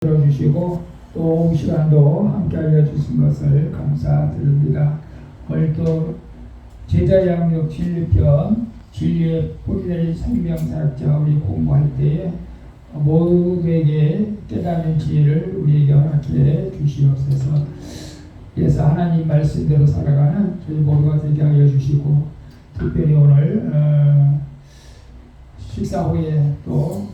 들어주시고 또 오후 시간도 함께하여 주신 것을 감사드립니다. 오늘 또 제자양육 진리편 진리의 뿌리를 생명사역자 우리 공부할 때에 모두에게 깨닫는 지혜를 우리에게 허락해 주시옵소서. 그래서 하나님 말씀대로 살아가는 저희 모두가 되게 하여 주시고, 특별히 오늘 식사 후에 또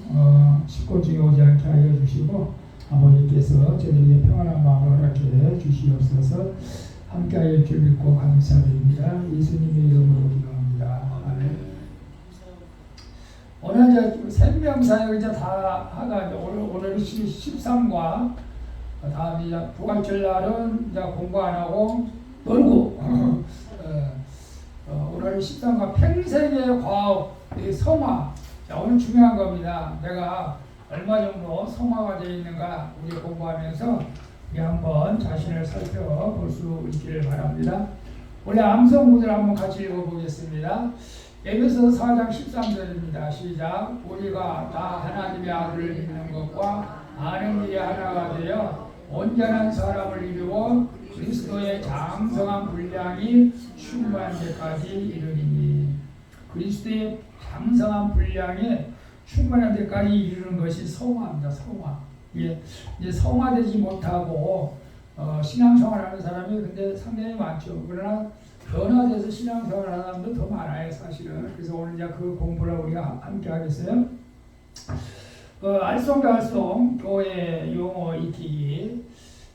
식구 중에 오지 않게 하여 주시고, 아버지께서 저들에게 평안한 마음을 허락해 주시옵소서. 함께하여 줄 믿고 감사드립니다. 예수님의 이름으로 기도합니다. 아멘. 오늘 이제 생명사역 이제 다 하가 오늘 13과 다음 이제 부활절 날은 이제 공부 안 하고 놀고 오늘 13과 평생의 과업 성화. 자, 오늘 중요한 겁니다. 내가 얼마 정도 성화가 되어 있는가 우리 공부하면서 우리 한번 자신을 살펴볼 수 있기를 바랍니다. 원래 암송 구절 한번 같이 읽어보겠습니다. 에베소 4장 13절입니다. 시작. 우리가 다 하나님의 아들을 믿는 것과 아는 일이 하나가 되어 온전한 사람을 이루어 그리스도의 장성한 분량이 충만한 데까지 이르리니. 그리스도의 장성한 분량에 충만한 데까지 이르는 것이 성화입니다. 성화. 이제 성화되지 못하고 신앙생활하는 사람이 근데 상당히 많죠. 그러나 변화돼서 신앙생활하는 사람도 더 많아요, 사실은. 그래서 오늘 이제 그 공부를 우리가 함께 하겠어요. 알쏭달쏭 교회 용어 익히기.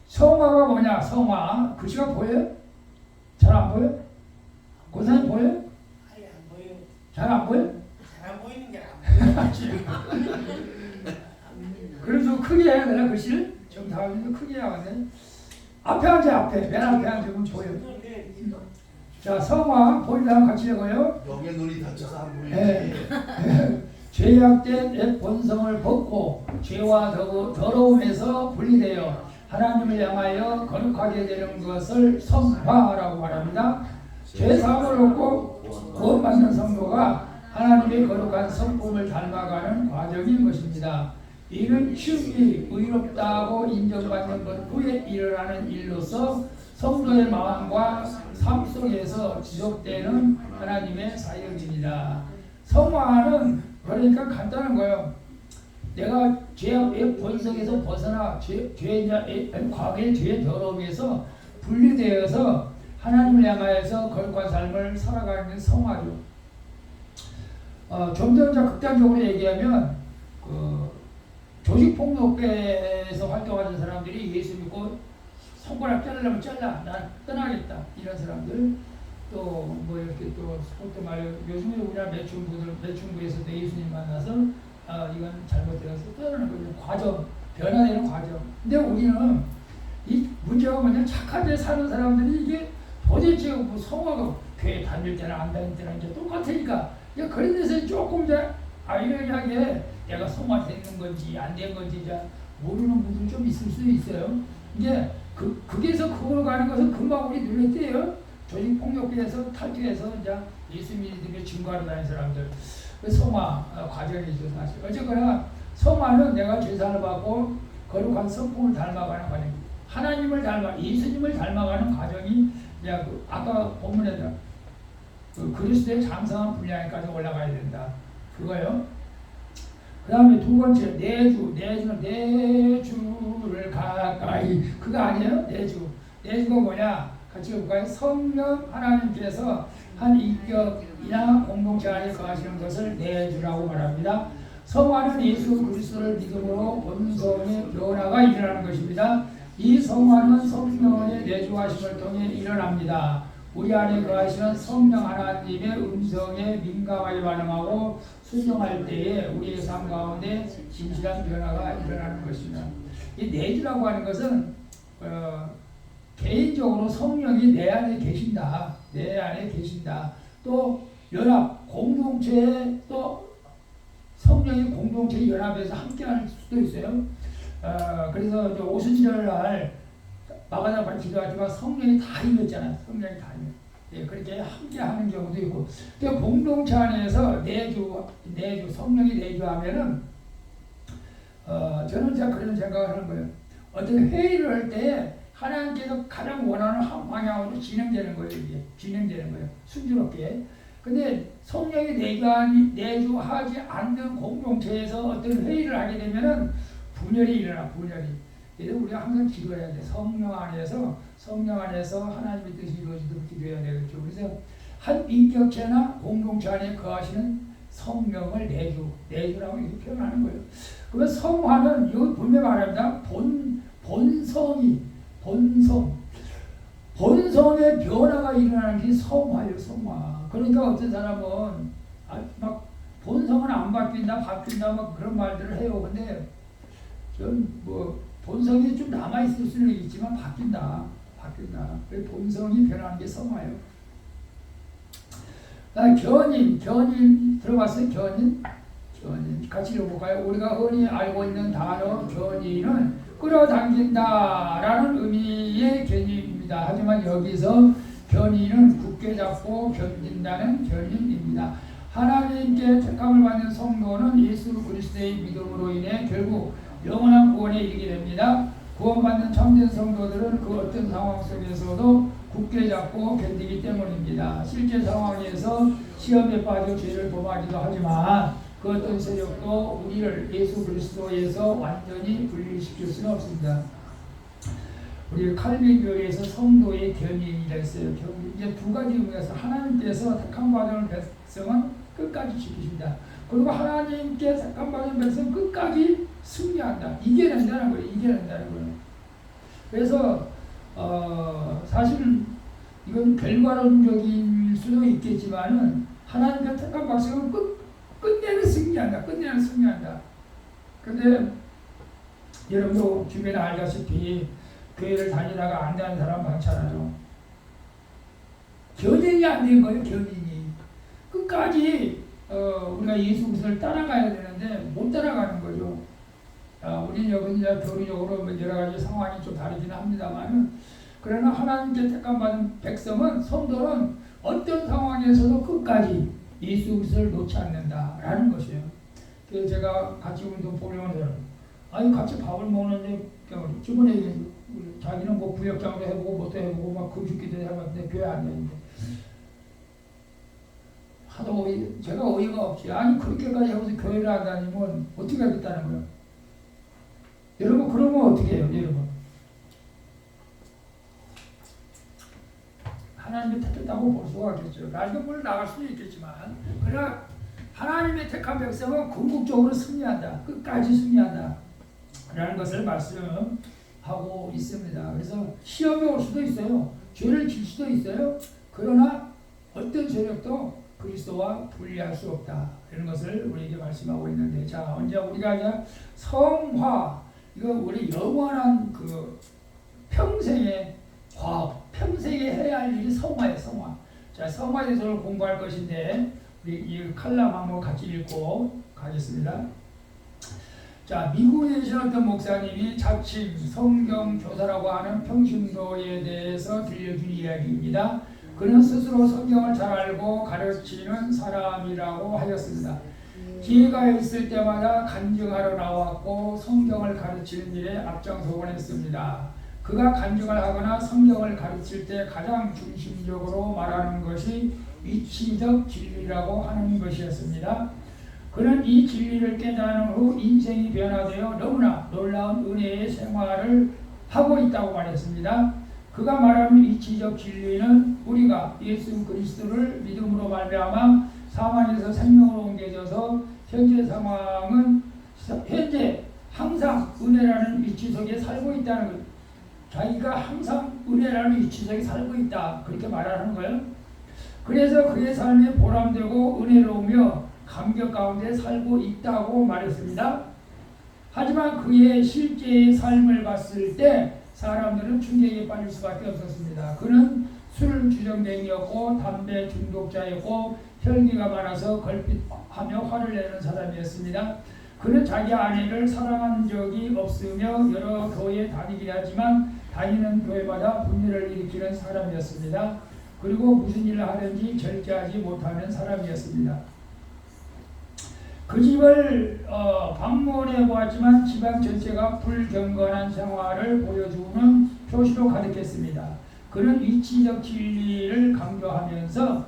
성화가 뭐냐? 성화. 글씨가 보여요? 잘 안 보여? 고사님 보여요? 아니 안 보여. 잘 안 보여? 잘 안 보이는 게 안 보여. 그래서 크게 해야 되나 글씨를? 좀 다음에도 크게 해야 돼. 앞에 앉아, 앞에. 맨 앞에 앉으면 보여. 자, 성화 보이다 같이 읽어요. 여기에 눈이 다쳐서 안 보이지. 네. 죄악된 옛 본성을 벗고 죄와 더러움에서 분리되어 하나님을 향하여 거룩하게 되는 것을 성화라고 말합니다. 죄 사함을 얻고 구원받는 성도가 하나님의 거룩한 성품을 닮아가는 과정인 것입니다. 이는 시험이 의롭다고 인정받는 것 후에 일어나는 일로서 성도의 마음과 삶 속에서 지속되는 하나님의 사역입니다. 성화는 그러니까 간단한 거예요. 내가 죄의 본성에서 벗어나 과거의 죄의 더러움에서 분리되어서 하나님을 향하여서 거룩한 삶을 살아가는 성화죠. 좀 더 극단적으로 얘기하면 조직폭력배에서 활동하는 사람들이 예수 믿고 손가락 자르려면 잘라, 난 떠나겠다 이런 사람들, 또 뭐 이렇게 또 스포츠 말 요즘에 우리나라 매춘부에서도 예수님 만나서 이건 잘못되어서 떠나는 거죠. 과정, 변화되는 과정. 근데 우리는 이 문제가 뭐냐, 착한 데 사는 사람들이 이게 도대체 뭐 성화가 교회 다닐 때나 안 다닐 때나 이제 똑같으니까 그런 데서 조금 이제 아이러니하게 내가 성화되는 건지 안 된 건지 이제 모르는 분들 좀 있을 수도 있어요. 이제 거기에서 그걸 가는 것은 금방 우리 눈에 띄어요. 조직폭력배에서 탈퇴해서 이제 예수 믿음의 증거하러 다니는 사람들. 성화 과정이죠, 사실. 어쨌거나 성화는 내가 제사를 받고 거룩한 성품을 닮아가는 과정. 하나님을 예수님을 닮아가는 과정이 이제 아까 본문에 그리스도의 장성한 분량까지 올라가야 된다. 그거요. 그 다음에 두 번째, 내주는 내주를 가까이. 그거 아니에요? 내주가 뭐냐? 같이 볼까요? 성령 하나님께서 한 인격이나 공동체 안에 거하시는 것을 내주라고 말합니다. 성화는 예수 그리스도를 믿음으로 본성의 변화가 일어나는 것입니다. 이 성화는 성령의 내주하심을 통해 일어납니다. 우리 안에 거하시는 성령 하나님의 음성에 민감하게 반응하고 순종할 때에 우리의 삶 가운데 진실한 변화가 일어나는 것입니다. 이 내주라고 하는 것은 개인적으로 성령이 내 안에 계신다. 내 안에 계신다. 또 연합, 공동체에 또 성령이 공동체 연합에서 함께할 수도 있어요. 그래서 오순절날 날 마가다가 기도하지만 성령이 다 임했잖아요. 성령이 다 임했. 예, 그렇게 함께하는 경우도 있고. 공동체 안에서 내주 성령이 내주하면은 저는 제가 그런 생각을 하는 거예요. 어떤 회의를 할 때 하나님께서 가장 원하는 한 방향으로 진행되는 거예요. 이게 진행되는 거예요. 순조롭게. 근데 성령이 내주하지 않는 공동체에서 어떤 회의를 하게 되면은 분열이 일어나, 분열이. 그래서 우리가 항상 기도해야 돼. 성령 안에서 하나님의 뜻이 이루어지도록 기도해야 되겠죠. 그래서 한 인격체나 공동체 안에 거하시는 성령을 내주라고 이렇게 표현하는 거예요. 그러면 성화는 이거 분명히 말합니다. 본성의 변화가 일어나는 게 성화예요, 성화. 그러니까 어떤 사람은 막 본성은 안 바뀐다 막 그런 말들을 해요. 근데 전 뭐 본성이 좀 남아 있을 수는 있지만 바뀐다. 그 본성이 변하는 게 성화예요. 견인 들어봤어요? 견인 같이 읽어볼까요? 우리가 흔히 알고 있는 단어 견인은 끌어당긴다라는 의미의 견인입니다. 하지만 여기서 견인은 굳게 잡고 견딘다는 견인입니다. 하나님께 택함을 받는 성도는 예수 그리스도의 믿음으로 인해 결국 영원한 구원에 이르게 됩니다. 구원받는 참된 성도들은 그 어떤 상황 속에서도 굳게 잡고 견디기 때문입니다. 실제 상황에서 시험에 빠져 죄를 범하기도 하지만 그 어떤 세력도 우리를 예수 그리스도에서 완전히 분리시킬 수는 없습니다. 우리 칼빈 교회에서 성도의 견인이라 했어요. 이제 두 가지 의미에서 하나님께서 택함받은 백성은 끝까지 지키십니다. 그리고 하나님께 택함받은 백성은 끝까지 승리한다. 이겨낸다는 거예요. 그래서 사실은 이건 결과론적일 수도 있겠지만은 하나님께 택한 백성은 끝내는 승리한다. 근데 여러분도 주변에 알다시피 교회를 다니다가 안 되는 사람 많잖아요. 견인이 안 된 거예요. 견인이 끝까지 우리가 예수 그리스도를 따라가야 되는데 못 따라가는 거죠. 우리는 여기 이제 교리적으로 여러 가지 상황이 좀 다르긴 합니다만은 그러나 하나님께 택함받은 백성은 성도는 어떤 상황에서도 끝까지 예수 그리스도를 놓지 않는다라는 것이에요. 그래서 제가 같이 운동 보려면 같이 밥을 먹는데 저번에 자기는 뭐 부역장도 해보고 뭣도 해보고 막 금식기도 해봤는데 교회 안 되는데 하도 제가 어이가 없지. 그렇게까지 해서 교회를 안 다니면 어떻게 하겠다는 거예요. 여러분 그러면 어떻게 해요? 여러분 하나님이 택했다고 볼 수가 없겠죠. 나중에 물 나갈 수도 있겠지만 그러나 하나님의 택한 백성은 궁극적으로 승리한다. 끝까지 승리한다 라는 것을 말씀하고 있습니다. 그래서 시험이 올 수도 있어요. 죄를 질 수도 있어요. 그러나 어떤 세력도 그리스도와 분리할 수 없다. 이런 것을 우리에게 말씀하고 있는데 자 언제 우리가 이제 성화 이거 우리 영원한 그 평생의 과업, 평생에 해야 할 일이 성화예요, 성화. 자, 성화에 대해서 공부할 것인데 우리 이 칼럼 한번 같이 읽고 가겠습니다. 자, 미국에 계신 어떤 목사님이 자칭 성경 교사라고 하는 평신도에 대해서 들려준 이야기입니다. 그는 스스로 성경을 잘 알고 가르치는 사람이라고 하였습니다. 기회가 있을 때마다 간증하러 나왔고 성경을 가르치는 일에 앞장서곤 했습니다. 그가 간증을 하거나 성경을 가르칠 때 가장 중심적으로 말하는 것이 위치적 진리라고 하는 것이었습니다. 그는 이 진리를 깨달은 후 인생이 변화되어 너무나 놀라운 은혜의 생활을 하고 있다고 말했습니다. 그가 말하는 이치적 진리는 우리가 예수 그리스도를 믿음으로 말미암아 사망에서 생명으로 옮겨져서 현재 상황은 현재 항상 은혜라는 위치 속에 살고 있다는 것. 자기가 항상 은혜라는 위치 속에 살고 있다. 그렇게 말하는 거예요. 그래서 그의 삶이 보람되고 은혜로우며 감격 가운데 살고 있다고 말했습니다. 하지만 그의 실제의 삶을 봤을 때 사람들은 충격에 빠질 수밖에 없었습니다. 그는 술 주정뱅이였고 담배 중독자였고 혈기가 많아서 걸핏하며 화를 내는 사람이었습니다. 그는 자기 아내를 사랑한 적이 없으며 여러 교회에 다니긴 하지만 다니는 교회마다 분열을 일으키는 사람이었습니다. 그리고 무슨 일을 하든지 절제하지 못하는 사람이었습니다. 그 집을 방문해 보았지만 집안 전체가 불경건한 생활을 보여주는 표시로 가득했습니다. 그는 위치적 진리를 강조하면서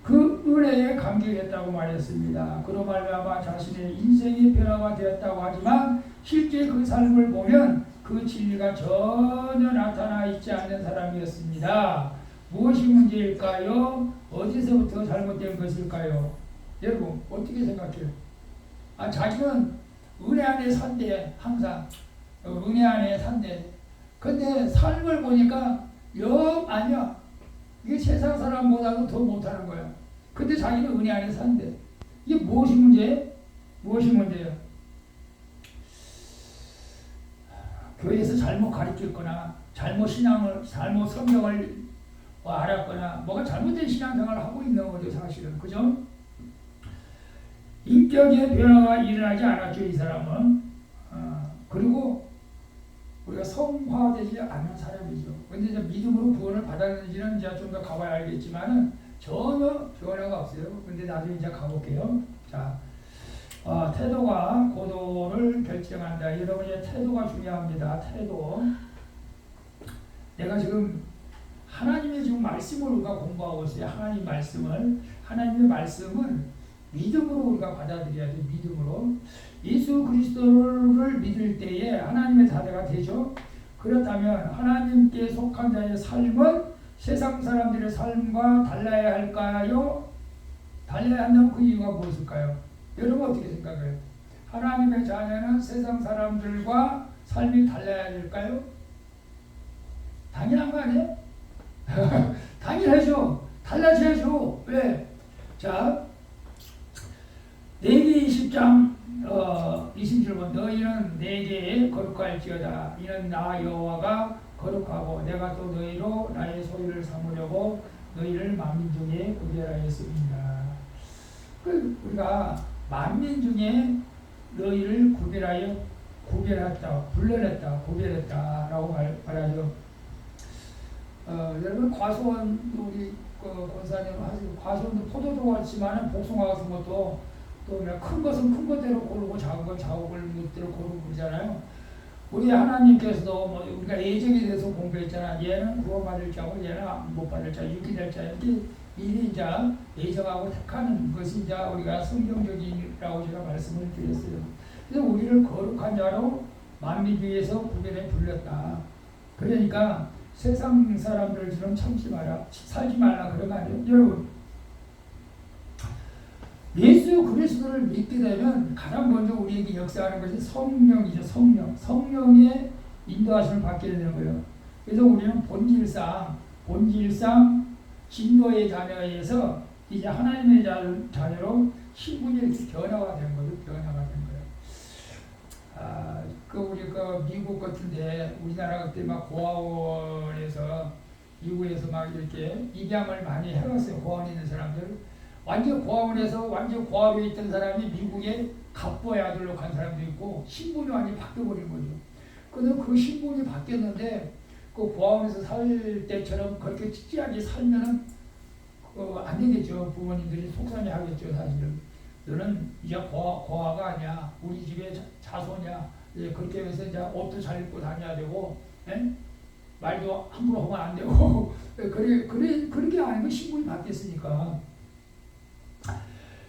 그 은혜에 감격했다고 말했습니다. 그로 말미암아 자신의 인생이 변화가 되었다고 하지만 실제 그 삶을 보면 그 진리가 전혀 나타나 있지 않는 사람이었습니다. 무엇이 문제일까요? 어디서부터 잘못된 것일까요? 여러분 어떻게 생각해요? 자기는 은혜 안에 산대. 항상 은혜 안에 산대. 근데 삶을 보니까 영 아니야. 이게 세상 사람보다도 더 못하는 거야. 근데 자기는 은혜 안에 산대. 이게 무엇이 문제예요? 무엇이 문제예요? 교회에서 잘못 가르쳤거나 잘못 신앙을 잘못 성경을 알았거나 뭐가 잘못된 신앙생활을 하고 있는 거죠. 사실은. 그죠? 인격의 변화가 일어나지 않았죠. 이 사람은. 그리고 우리가 성화되지 않은 사람이죠. 근데 이제 믿음으로 구원을 받았는지는 이제 좀 더 가봐야 알겠지만은 전혀 변화가 없어요. 근데 나중에 이제 가볼게요. 자, 태도가 고도를 결정한다. 여러분의 태도가 중요합니다. 태도. 내가 지금 하나님의 지금 말씀을 우리가 공부하고 있어요. 하나님 말씀을. 하나님의 말씀은 믿음으로 우리가 받아들여야 돼. 믿음으로. 예수 그리스도를 믿을 때에 하나님의 자녀가 되죠. 그렇다면 하나님께 속한 자의 삶은 세상 사람들의 삶과 달라야 할까요? 달라야 한다면 그 이유가 무엇일까요? 여러분 어떻게 생각해요? 하나님의 자녀는 세상 사람들과 삶이 달라야 될까요? 당연한 거 아니에요? 당연하죠. 달라져야죠. 왜? 자, 레위기 10장 20절은 너희는 내게 거룩할지어다. 이는 나 여호와가 거룩하고 내가 또 너희로 나의 소유를 삼으려고 너희를 만민 중에 구별하였습니다. 우리가 만민 중에 너희를 구별했다, 불러냈다, 구별했다라고 말하죠. 여러분 과수원 우리 권사님 하시고 과수원도 포도도 같지만은 복숭아 같은 것도 또 큰 것은 큰 것대로 고르고 작은 건 작은 것대로 고르고 그러잖아요. 우리 하나님께서도 뭐 우리가 예정에 대해서 공부했잖아. 얘는 구원받을 자고 얘는 못 받을 자, 이렇게 될 자, 이렇게 미리 이제 예정하고 택하는 것이 이제 우리가 성경적이라고 제가 말씀을 드렸어요. 그래서 우리를 거룩한 자로 만민 중에서 구별해 불렸다. 그러니까 세상 사람들처럼 참지 마라, 살지 말라 그런 거 아니에요. 여러분 예수 그리스도를 믿게 되면 가장 먼저 우리에게 역사하는 것이 성령이죠. 성령의 인도하심을 받게 되는 거예요. 그래서 우리는 본질상 진노의 자녀에서 이제 하나님의 자녀로 신분이 이렇게 변화가 된 거죠. 우리 미국 같은데 우리나라 그때 막 고아원에서 미국에서 막 이렇게 입양을 많이 해왔어요. 고아원에 있는 사람들. 완전 고아원에서 완전 고아원에 있던 사람이 미국에 갑부의 아들로 간 사람도 있고 신분이 완전히 바뀌어버린 거죠. 그래서 그 신분이 바뀌었는데 그 고아원에서 살 때처럼 그렇게 찌찌하게 살면은 안 되겠죠. 부모님들이 속상해하겠죠. 사실은 너는 이제 고아가 아니야. 우리 집의 자손이야. 그렇게 해서 이제 옷도 잘 입고 다녀야 되고, 말도 함부로 하면 안 되고, 그렇게 아니고 신분이 바뀌었으니까.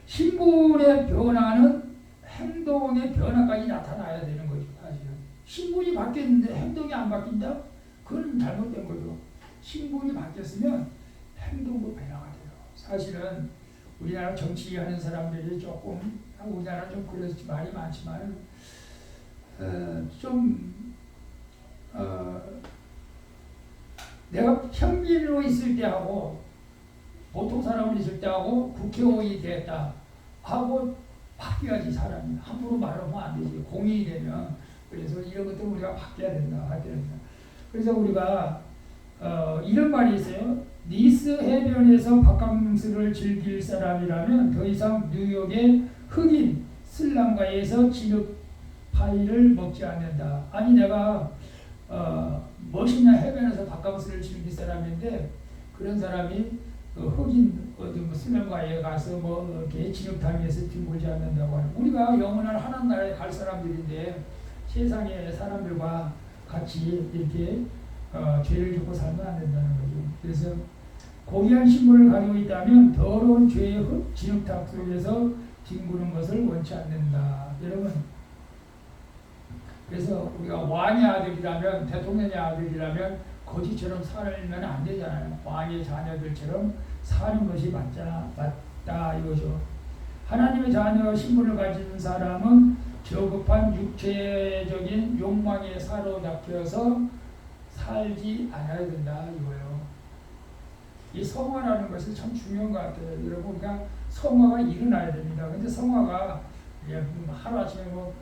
신분의 변화는 행동의 변화까지 나타나야 되는 거죠. 사실은 신분이 바뀌었는데 행동이 안 바뀐다? 그건 잘못된 거죠. 신분이 바뀌었으면 행동도 변화가 돼요. 사실은 우리나라 정치하는 사람들이 조금 우리나라 좀 그렇지 말이 많지만 내가 평민으로 있을 때하고 보통 사람으로 있을 때하고 국회의원이 됐다 하고 바뀌어야지. 사람이 함부로 말하면 안 되지. 공인이 되면. 그래서 이런 것도 우리가 바뀌어야 된다. 그래서 우리가 이런 말이 있어요. 니스 해변에서 바캉스를 즐길 사람이라면 더 이상 뉴욕의 흑인 슬람가에서 진흙 파이를 먹지 않는다. 아니 내가 멋있는 해변에서 바캉스를 즐길 사람인데 그런 사람이 흑인 어디 뭐 수면가에 가서 뭐 이렇게 진흙탕에서 뒹굴지 않는다고 하는, 우리가 영원한 하나님 나라에 갈 사람들인데 세상의 사람들과 같이 이렇게 죄를 짓고 살면 안 된다는 거죠. 그래서 고귀한 신분을 가지고 있다면 더러운 죄의 진흙탕 속에서 뒹구는 것을 원치 않는다. 여러분, 그래서 우리가 왕의 아들이라면, 대통령의 아들이라면 거지처럼 살면 안 되잖아요. 왕의 자녀들처럼 사는 것이 맞다 이거죠. 하나님의 자녀 신분을 가진 사람은 저급한 육체적인 욕망에 사로잡혀서 살지 않아야 된다 이거예요. 이 성화라는 것이 참 중요한 것 같아요. 여러분, 그러니까 성화가 일어나야 됩니다. 근데 성화가 하루아침에 뭐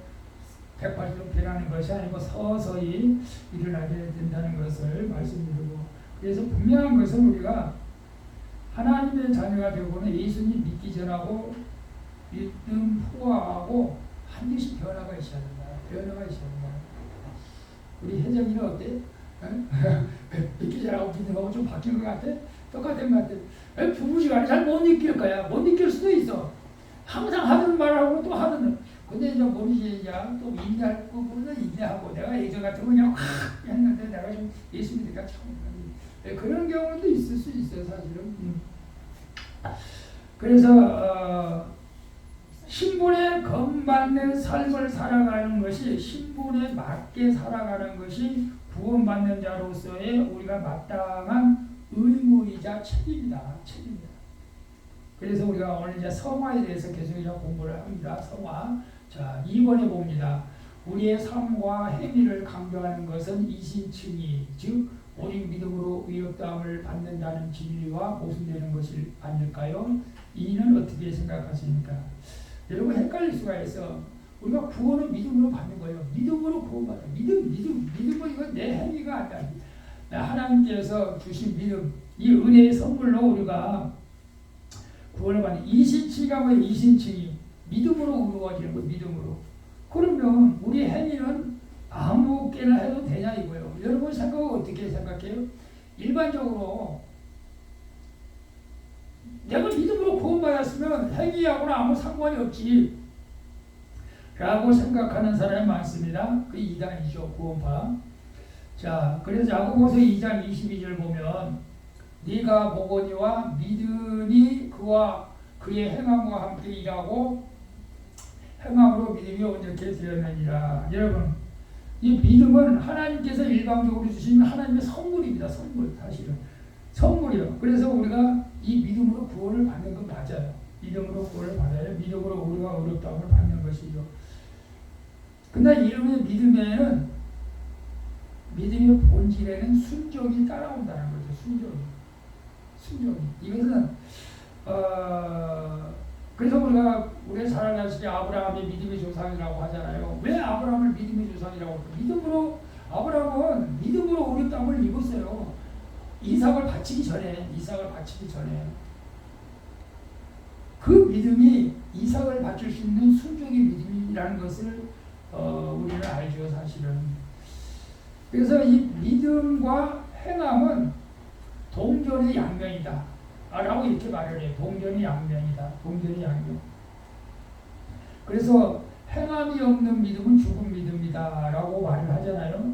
180도 변하는 것이 아니고 서서히 일어나야 된다는 것을 말씀드리고, 그래서 분명한 것은 우리가 하나님의 자녀가 되고는 예수님 믿기 전하고 믿음 후하고 반드시 변화가 있어야 된다. 변화가 있어야 된다. 우리 혜정이는 어때? 믿기 전하고 믿음하고 좀 바뀐 것 같아? 똑같은 것 같아. 부부지간에 잘 못 느낄 거야. 못 느낄 수도 있어. 항상 하는 말하고 또 하는. 근데 이제 모르지, 이제 또 인내할 부분은 인내하고, 내가 예전 같은 거 그냥 확 했는데 내가 좀 예수 믿으니까 참 그런 경우도 있을 수 있어요, 사실은. 그래서 신분에 검받는 삶을 살아가는 것이, 신분에 맞게 살아가는 것이 구원받는 자로서의 우리가 마땅한 의무이자 책임이다. 책임이다. 그래서 우리가 오늘 이제 성화에 대해서 계속 이제 공부를 합니다. 성화. 자, 2번에 봅니다. 우리의 삶과 행위를 강조하는 것은 이신칭의, 즉 오직 믿음으로 의롭다함을 받는다는 진리와 모순되는 것이 아닐까요? 이는 어떻게 생각하십니까? 여러분, 헷갈릴 수가 있어. 우리가 구원은 믿음으로 받는 거예요. 믿음으로 구원받아. 믿음은 이건 내 행위가 아니야. 하나님께서 주신 믿음, 이 은혜의 선물로 우리가 구원을 받는, 이신칭의가 뭐예요? 이신칭의. 믿음으로 의로워지는 거예요. 믿음으로. 그러면 우리 행위는 아무개나 해도 되냐 이거예요. 여러분 생각은 어떻게 생각해요? 일반적으로 내가 믿음으로 구원받았으면 행위하고는 아무 상관이 없지 라고 생각하는 사람이 많습니다. 그 이단이죠. 구원파. 자, 그래서 야고보서 2장 22절 보면 네가 보거니와 믿으니 그와 그의 행함과 함께 일하고 행함으로 믿음이 온전케 되었느니라. 여러분, 이 믿음은 하나님께서 일방적으로 주신 하나님의 선물입니다. 선물, 사실은 선물이요. 그래서 우리가 이 믿음으로 구원을 받는 건 맞아요. 믿음으로 구원을 받아야 믿음으로 우리가 의롭다함을 받는 것이죠. 근데 이런 믿음에는, 믿음의 본질에는 순종이 따라온다는 거죠. 순종이. 이것은 그래서 우리가 잘 알다시피 아브라함이 믿음의 조상이라고 하잖아요. 왜 아브라함을 믿음의 조상이라고 할까요? 아브라함은 믿음으로 우리 땅을 입었어요. 이삭을 바치기 전에 그 믿음이 이삭을 바칠 수 있는 순종의 믿음이라는 것을 우리는 알죠, 사실은. 그래서 이 믿음과 행함은 동전의 양면이다 라고 이렇게 말을 해요. 동전의 양면이다. 동전의 양면. 그래서 행함이 없는 믿음은 죽은 믿음이다 라고 말을 하잖아요.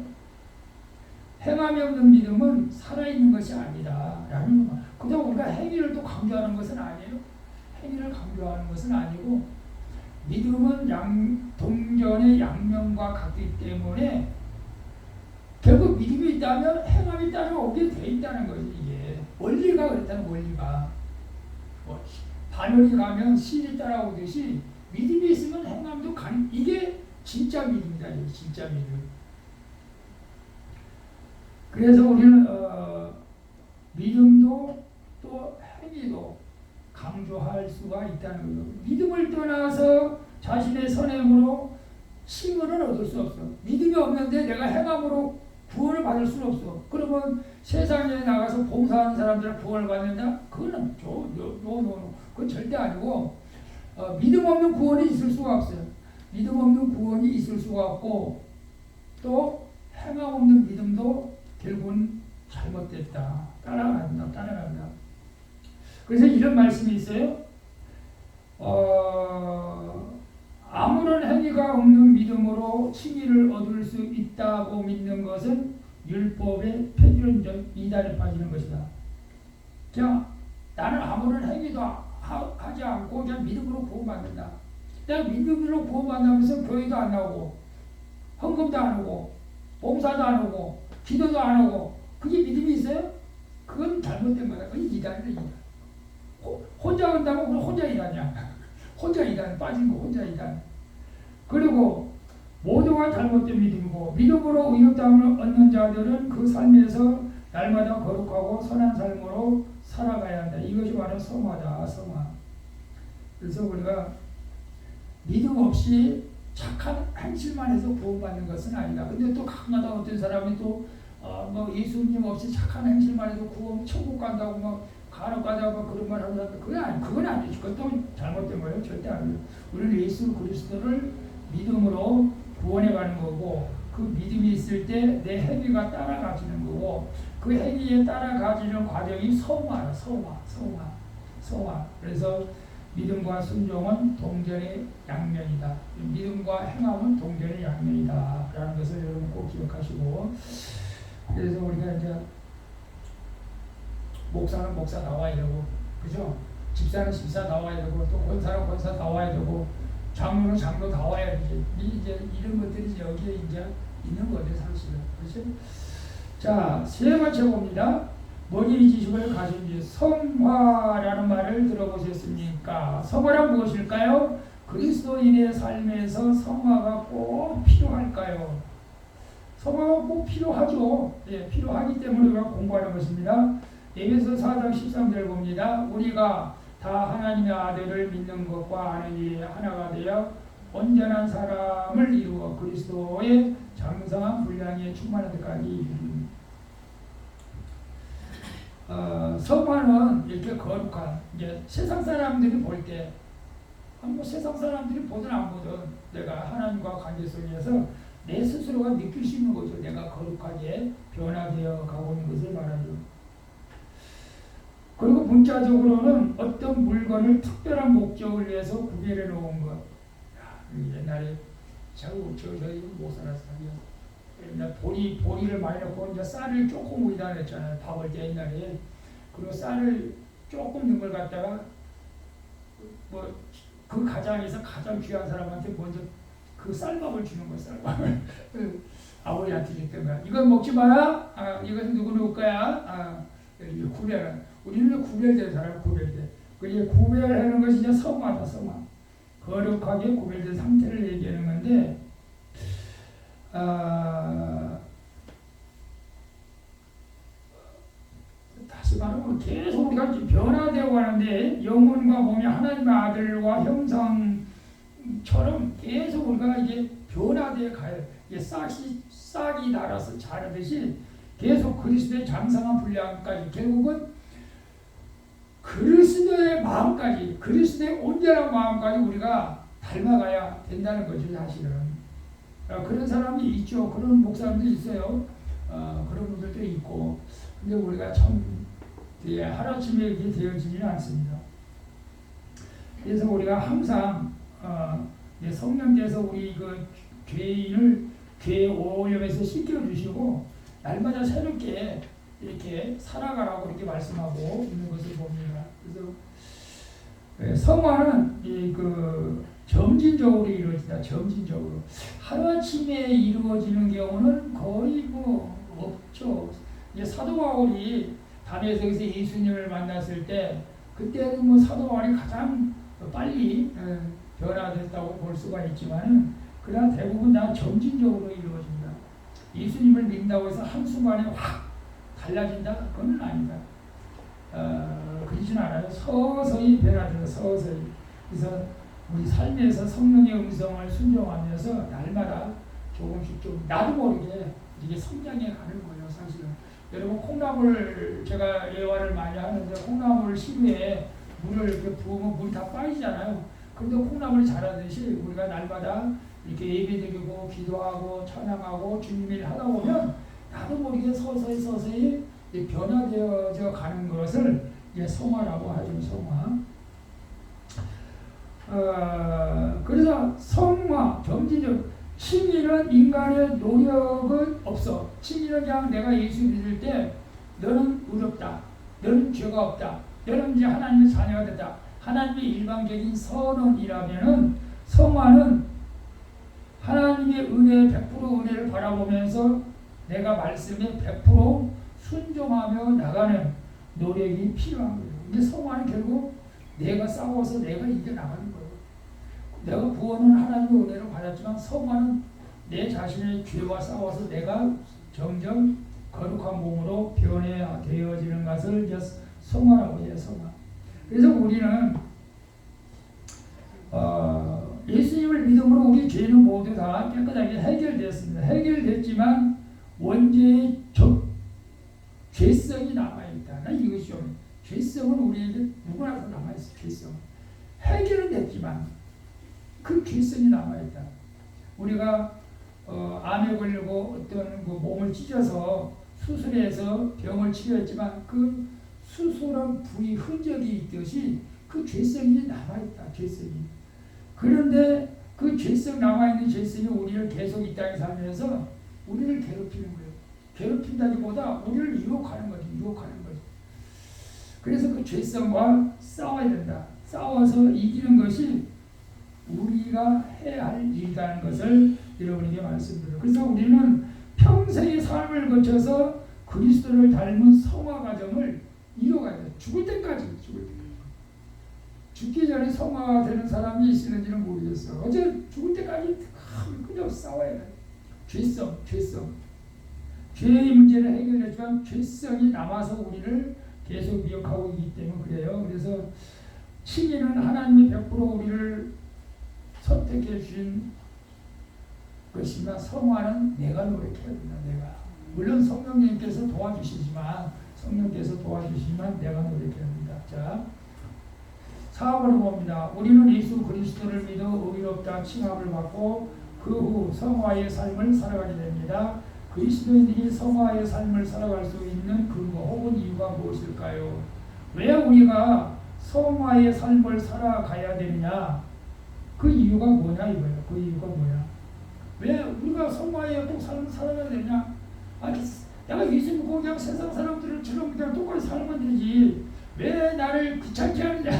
행함이 없는 믿음은 살아있는 것이 아니다 라는 거. 그냥 우리가 행위를 또 강조하는 것은 아니에요. 행위를 강조하는 것은 아니고, 믿음은 동전의 양면과 같기 때문에 결국 믿음이 있다면 행함이 따라오게 돼 있다는 거지. 이게 원리가 그렇다는, 원리가 바늘이 가면 실이 따라오듯이 믿음이 있으면 행함도 가능. 이게 진짜 믿음이다. 이게 진짜 믿음. 그래서 우리는 믿음도 또 행위도 강조할 수가 있다는 거죠. 믿음을 떠나서 자신의 선행으로 칭의를 얻을 수 없어. 믿음이 없는데 내가 행함으로 구원을 받을 수는 없어. 그러면 세상에 나가서 봉사하는 사람들은 구원을 받는다? 그거는 그건 절대 아니고, 믿음 없는 구원이 있을 수가 없어요. 믿음 없는 구원이 있을 수가 없고, 또 행함 없는 믿음도 결국은 잘못됐다. 따라간다. 그래서 이런 말씀이 있어요. 아무런 행위가 없는 믿음으로 칭의를 얻을 수 있다고 믿는 것은 율법의 폐륜적 이단에 빠지는 것이다. 그냥 나는 아무런 행위도 하지 않고 그냥 믿음으로 구원받는다. 내가 믿음으로 구원받으면서 교회도 안 나오고 헌금도 안 하고 봉사도 안 하고 기도도 안 하고 그게 믿음이 있어요? 그건 잘못된 거다. 그건 이단이다. 이단. 혼자 한다고 그럼 혼자 이단이야. 혼자 이단 빠진 거 혼자 이단. 그리고 모두가 잘못된 믿음이고 믿음으로 의롭다함을 얻는 자들은 그 삶에서 날마다 거룩하고 선한 삶으로 살아가야 한다. 이것이 바로 성화다. 성화. 그래서 우리가 믿음 없이 착한 행실만 해서 구원받는 것은 아니다. 근데 또 가끔가다 어떤 사람이 또 뭐 예수님 없이 착한 행실만 해도 구원 천국 간다고 막 간혹 가다가 그런 말 하고 그건 아니지. 그것도 잘못된 거예요. 절대 아니에요. 우리는 예수 그리스도를 믿음으로 구원해 가는 거고 그 믿음이 있을 때 내 행위가 따라가지는 거고 그 행위에 따라가지는 과정이 성화라. 성화. 그래서 믿음과 순종은 동전의 양면이다. 믿음과 행함은 동전의 양면이다. 라는 것을 여러분 꼭 기억하시고 그래서 우리가 이제 목사는 목사 나와야 되고 그죠? 집사는 집사 나와야 되고 또 권사는 권사 나와야 되고 장로는 장로 나와야 되지. 이제 이런 것들이 여기에 이제 있는 거죠 사실은. 그렇죠? 자, 세 번째 봅니다. 뭐니 지식을 가진지 성화라는 말을 들어보셨습니까? 성화란 무엇일까요? 그리스도인의 삶에서 성화가 꼭 필요할까요? 성화가 꼭 필요하죠. 예, 필요하기 때문에 우리가 공부하는 것입니다. 에베소 4장 13절 봅니다. 우리가 다 하나님의 아들을 믿는 것과 아는 일에 하나가 되어 온전한 사람을 이루어 그리스도의 장성한 분량에 충만할 때까지 이르리니. 성화는 이렇게 거룩한 이제 세상 사람들이 볼 때 뭐 세상 사람들이 보든 안 보든 내가 하나님과 관계 속에서 내 스스로가 느낄 수 있는 거죠. 내가 거룩하게 변화되어 가고 있는 것을 말하죠. 그리고 문자적으로는 어떤 물건을 특별한 목적을 위해서 구별해 놓은 것. 옛날에 저희 목사라서요. 보리를 많이 넣고 이제 쌀을 조금 위다 냈잖아요. 밥을 때 옛날에. 그리고 쌀을 조금 넣은 걸 갖다가 뭐 그 가장에서 가장 귀한 사람한테 먼저 그 쌀밥을 주는 거예요. 쌀밥을. 아버지한테 줬던 거야. 이건 먹지 마라. 이것은 누구 먹을 거야. 구별은. 우리는 구별된 사람 구별돼. 그게 구별하는 것이 이제 성화다. 성화. 거룩하게 구별된 상태를 얘기하는 건데 다시 말하면 계속 우리가 변화되어 가는데 영혼과 몸이 하나님의 아들과 형상처럼 계속 우리가 이제 변화되어 가요. 이게 싹이 날아서 자라듯이 계속 그리스도의 장성한 분량까지 결국은 그리스도의 마음까지 그리스도의 온전한 마음까지 우리가 닮아가야 된다는 거죠. 사실은 그런 사람이 있죠. 그런 목사님도 있어요. 그런 분들도 있고 근데 우리가 참 하루아침에 이렇게 되어지지는 않습니다. 그래서 우리가 항상 성령께서 우리 그 죄인을 죄의 오염에서 씻겨주시고 날마다 새롭게 이렇게 살아가라고 이렇게 말씀하고 있는 것을 봅니다. 그래서 성화는 그 점진적으로 이루어진다. 점진적으로 하루아침에 이루어지는 경우는 거의 뭐 없죠. 이제 사도 바울이 다메섹에서 예수님을 만났을 때 그때는 뭐 사도 바울이 가장 빨리 변화됐다고 볼 수가 있지만은 그러나 대부분 다 점진적으로 이루어진다. 예수님을 믿는다고 해서 한순간에 확 달라진다? 그건 아니다. 그러지는 않아요. 서서히 변화된다. 서서히. 그래서 우리 삶에서 성령의 음성을 순종하면서 날마다 조금씩 좀 나도 모르게 이게 성장해 가는 거예요. 사실은. 여러분 콩나물 제가 예화를 많이 하는데 콩나물 시루에 물을 이렇게 부으면 물 다 빠지잖아요. 그런데 콩나물이 자라듯이 우리가 날마다 이렇게 예배드리고 기도하고 찬양하고 주님 일 하다 보면 나도 모르게 서서히 변화되어져 가는 것을 이제 성화라고 하죠. 성화. 그래서 성화, 점진적 칭의는 인간의 노력은 없어. 칭의는 그냥 내가 예수 믿을 때 너는 의롭다, 너는 죄가 없다, 너는 이제 하나님의 자녀가 됐다. 하나님의 일방적인 선언이라면은 성화는 하나님의 은혜 100% 은혜를 바라보면서 내가 말씀에 100% 순종하며 나가는 노력이 필요한 거예요. 이게 성화는 결국 내가 싸워서 내가 이겨나가는 거예요. 내가 구원은 하나님의 은혜로 받았지만 성화는 내 자신의 죄와 싸워서 내가 점점 거룩한 몸으로 변해되어지는 것을 이제 성화라고 해요. 성화. 그래서 우리는 예수님을 믿음으로 우리 죄는 모두 다 깨끗하게 해결됐습니다. 해결됐지만 원죄의 죄성이 남아있다. 이것이 죄성은 우리에게 누구나 다 남아있어요. 죄성. 해결은 됐지만 그 죄성이 남아있다. 우리가 암에 걸리고 어떤 그 몸을 찢어서 수술해서 병을 치료했지만 그 수술한 부위 흔적이 있듯이 그 죄성이 남아있다. 죄성이. 그런데 그 죄성 남아있는 죄성이 우리를 계속 이 땅에 살면서 우리를 괴롭히는 거예요. 괴롭힌다기보다 우리를 유혹하는 거지. 유혹하는 거지. 그래서 그 죄성과 싸워야 된다. 싸워서 이기는 것이 우리가 해야 할 일이라는 것을 여러분에게 말씀드려요. 그래서 우리는 평생의 삶을 거쳐서 그리스도를 닮은 성화 과정을 이뤄가야 돼요. 죽을 때까지. 죽을 때까지. 죽기 전에 성화가 되는 사람이 있는지는 모르겠어요. 어제 죽을 때까지 그냥 싸워야 돼요. 죄성. 죄의 문제를 해결했지만 죄성이 남아서 우리를 계속 미혹하고 있기 때문에 그래요. 그래서 칭의는 하나님이 100% 우리를 선택해 주신 것이나 성화는 내가 노력해야 된다. 내가. 물론 성령님께서 도와주시지만 내가 노력해야 된다. 자, 4번을 봅니다. 우리는 예수 그리스도를 믿어 의롭다 칭함을 받고 그 후 성화의 삶을 살아가게 됩니다. 그리스도인들이 성화의 삶을 살아갈 수 있는 근거 혹은 이유가 무엇일까요? 왜 우리가 성화의 삶을 살아가야 되느냐? 그 이유가 뭐냐 이거예요. 그 이유가 뭐야? 왜 우리가 성화의 꼭 삶을 살아가야 되냐? 내가 예수 믿고 그냥 세상 사람들처럼 그냥 똑같이 살면 되지. 왜 나를 귀찮게 하느냐?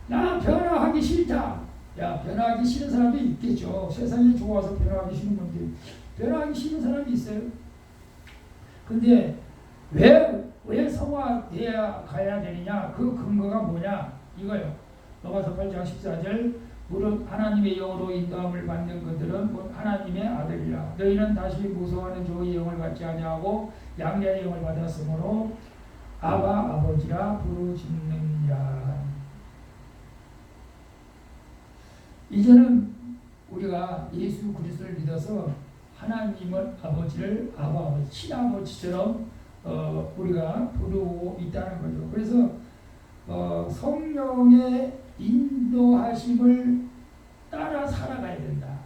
나 변화하기 싫다. 야, 변화하기 싫은 사람도 있겠죠. 세상이 좋아서 변화하기 싫은 분들. 변화하기 싫은 사람이 있어요. 근데 왜 성화돼야 가야 되느냐? 그 근거가 뭐냐? 이거요. 로마서 8장 14절 무릇 하나님의 영으로 인도함을 받는 그들은 하나님의 아들이라. 너희는 다시 무서워하는 종의 영을 받지 아니하고 양자의 영을 받았으므로 아바 아버지라 부르짖느니라. 이제는 우리가 예수 그리스도를 믿어서 하나님을 아버지를 아바 아버지 친아버지처럼 우리가 부르고 있다는 거죠. 그래서 성령의 인도하심을 따라 살아가야 된다.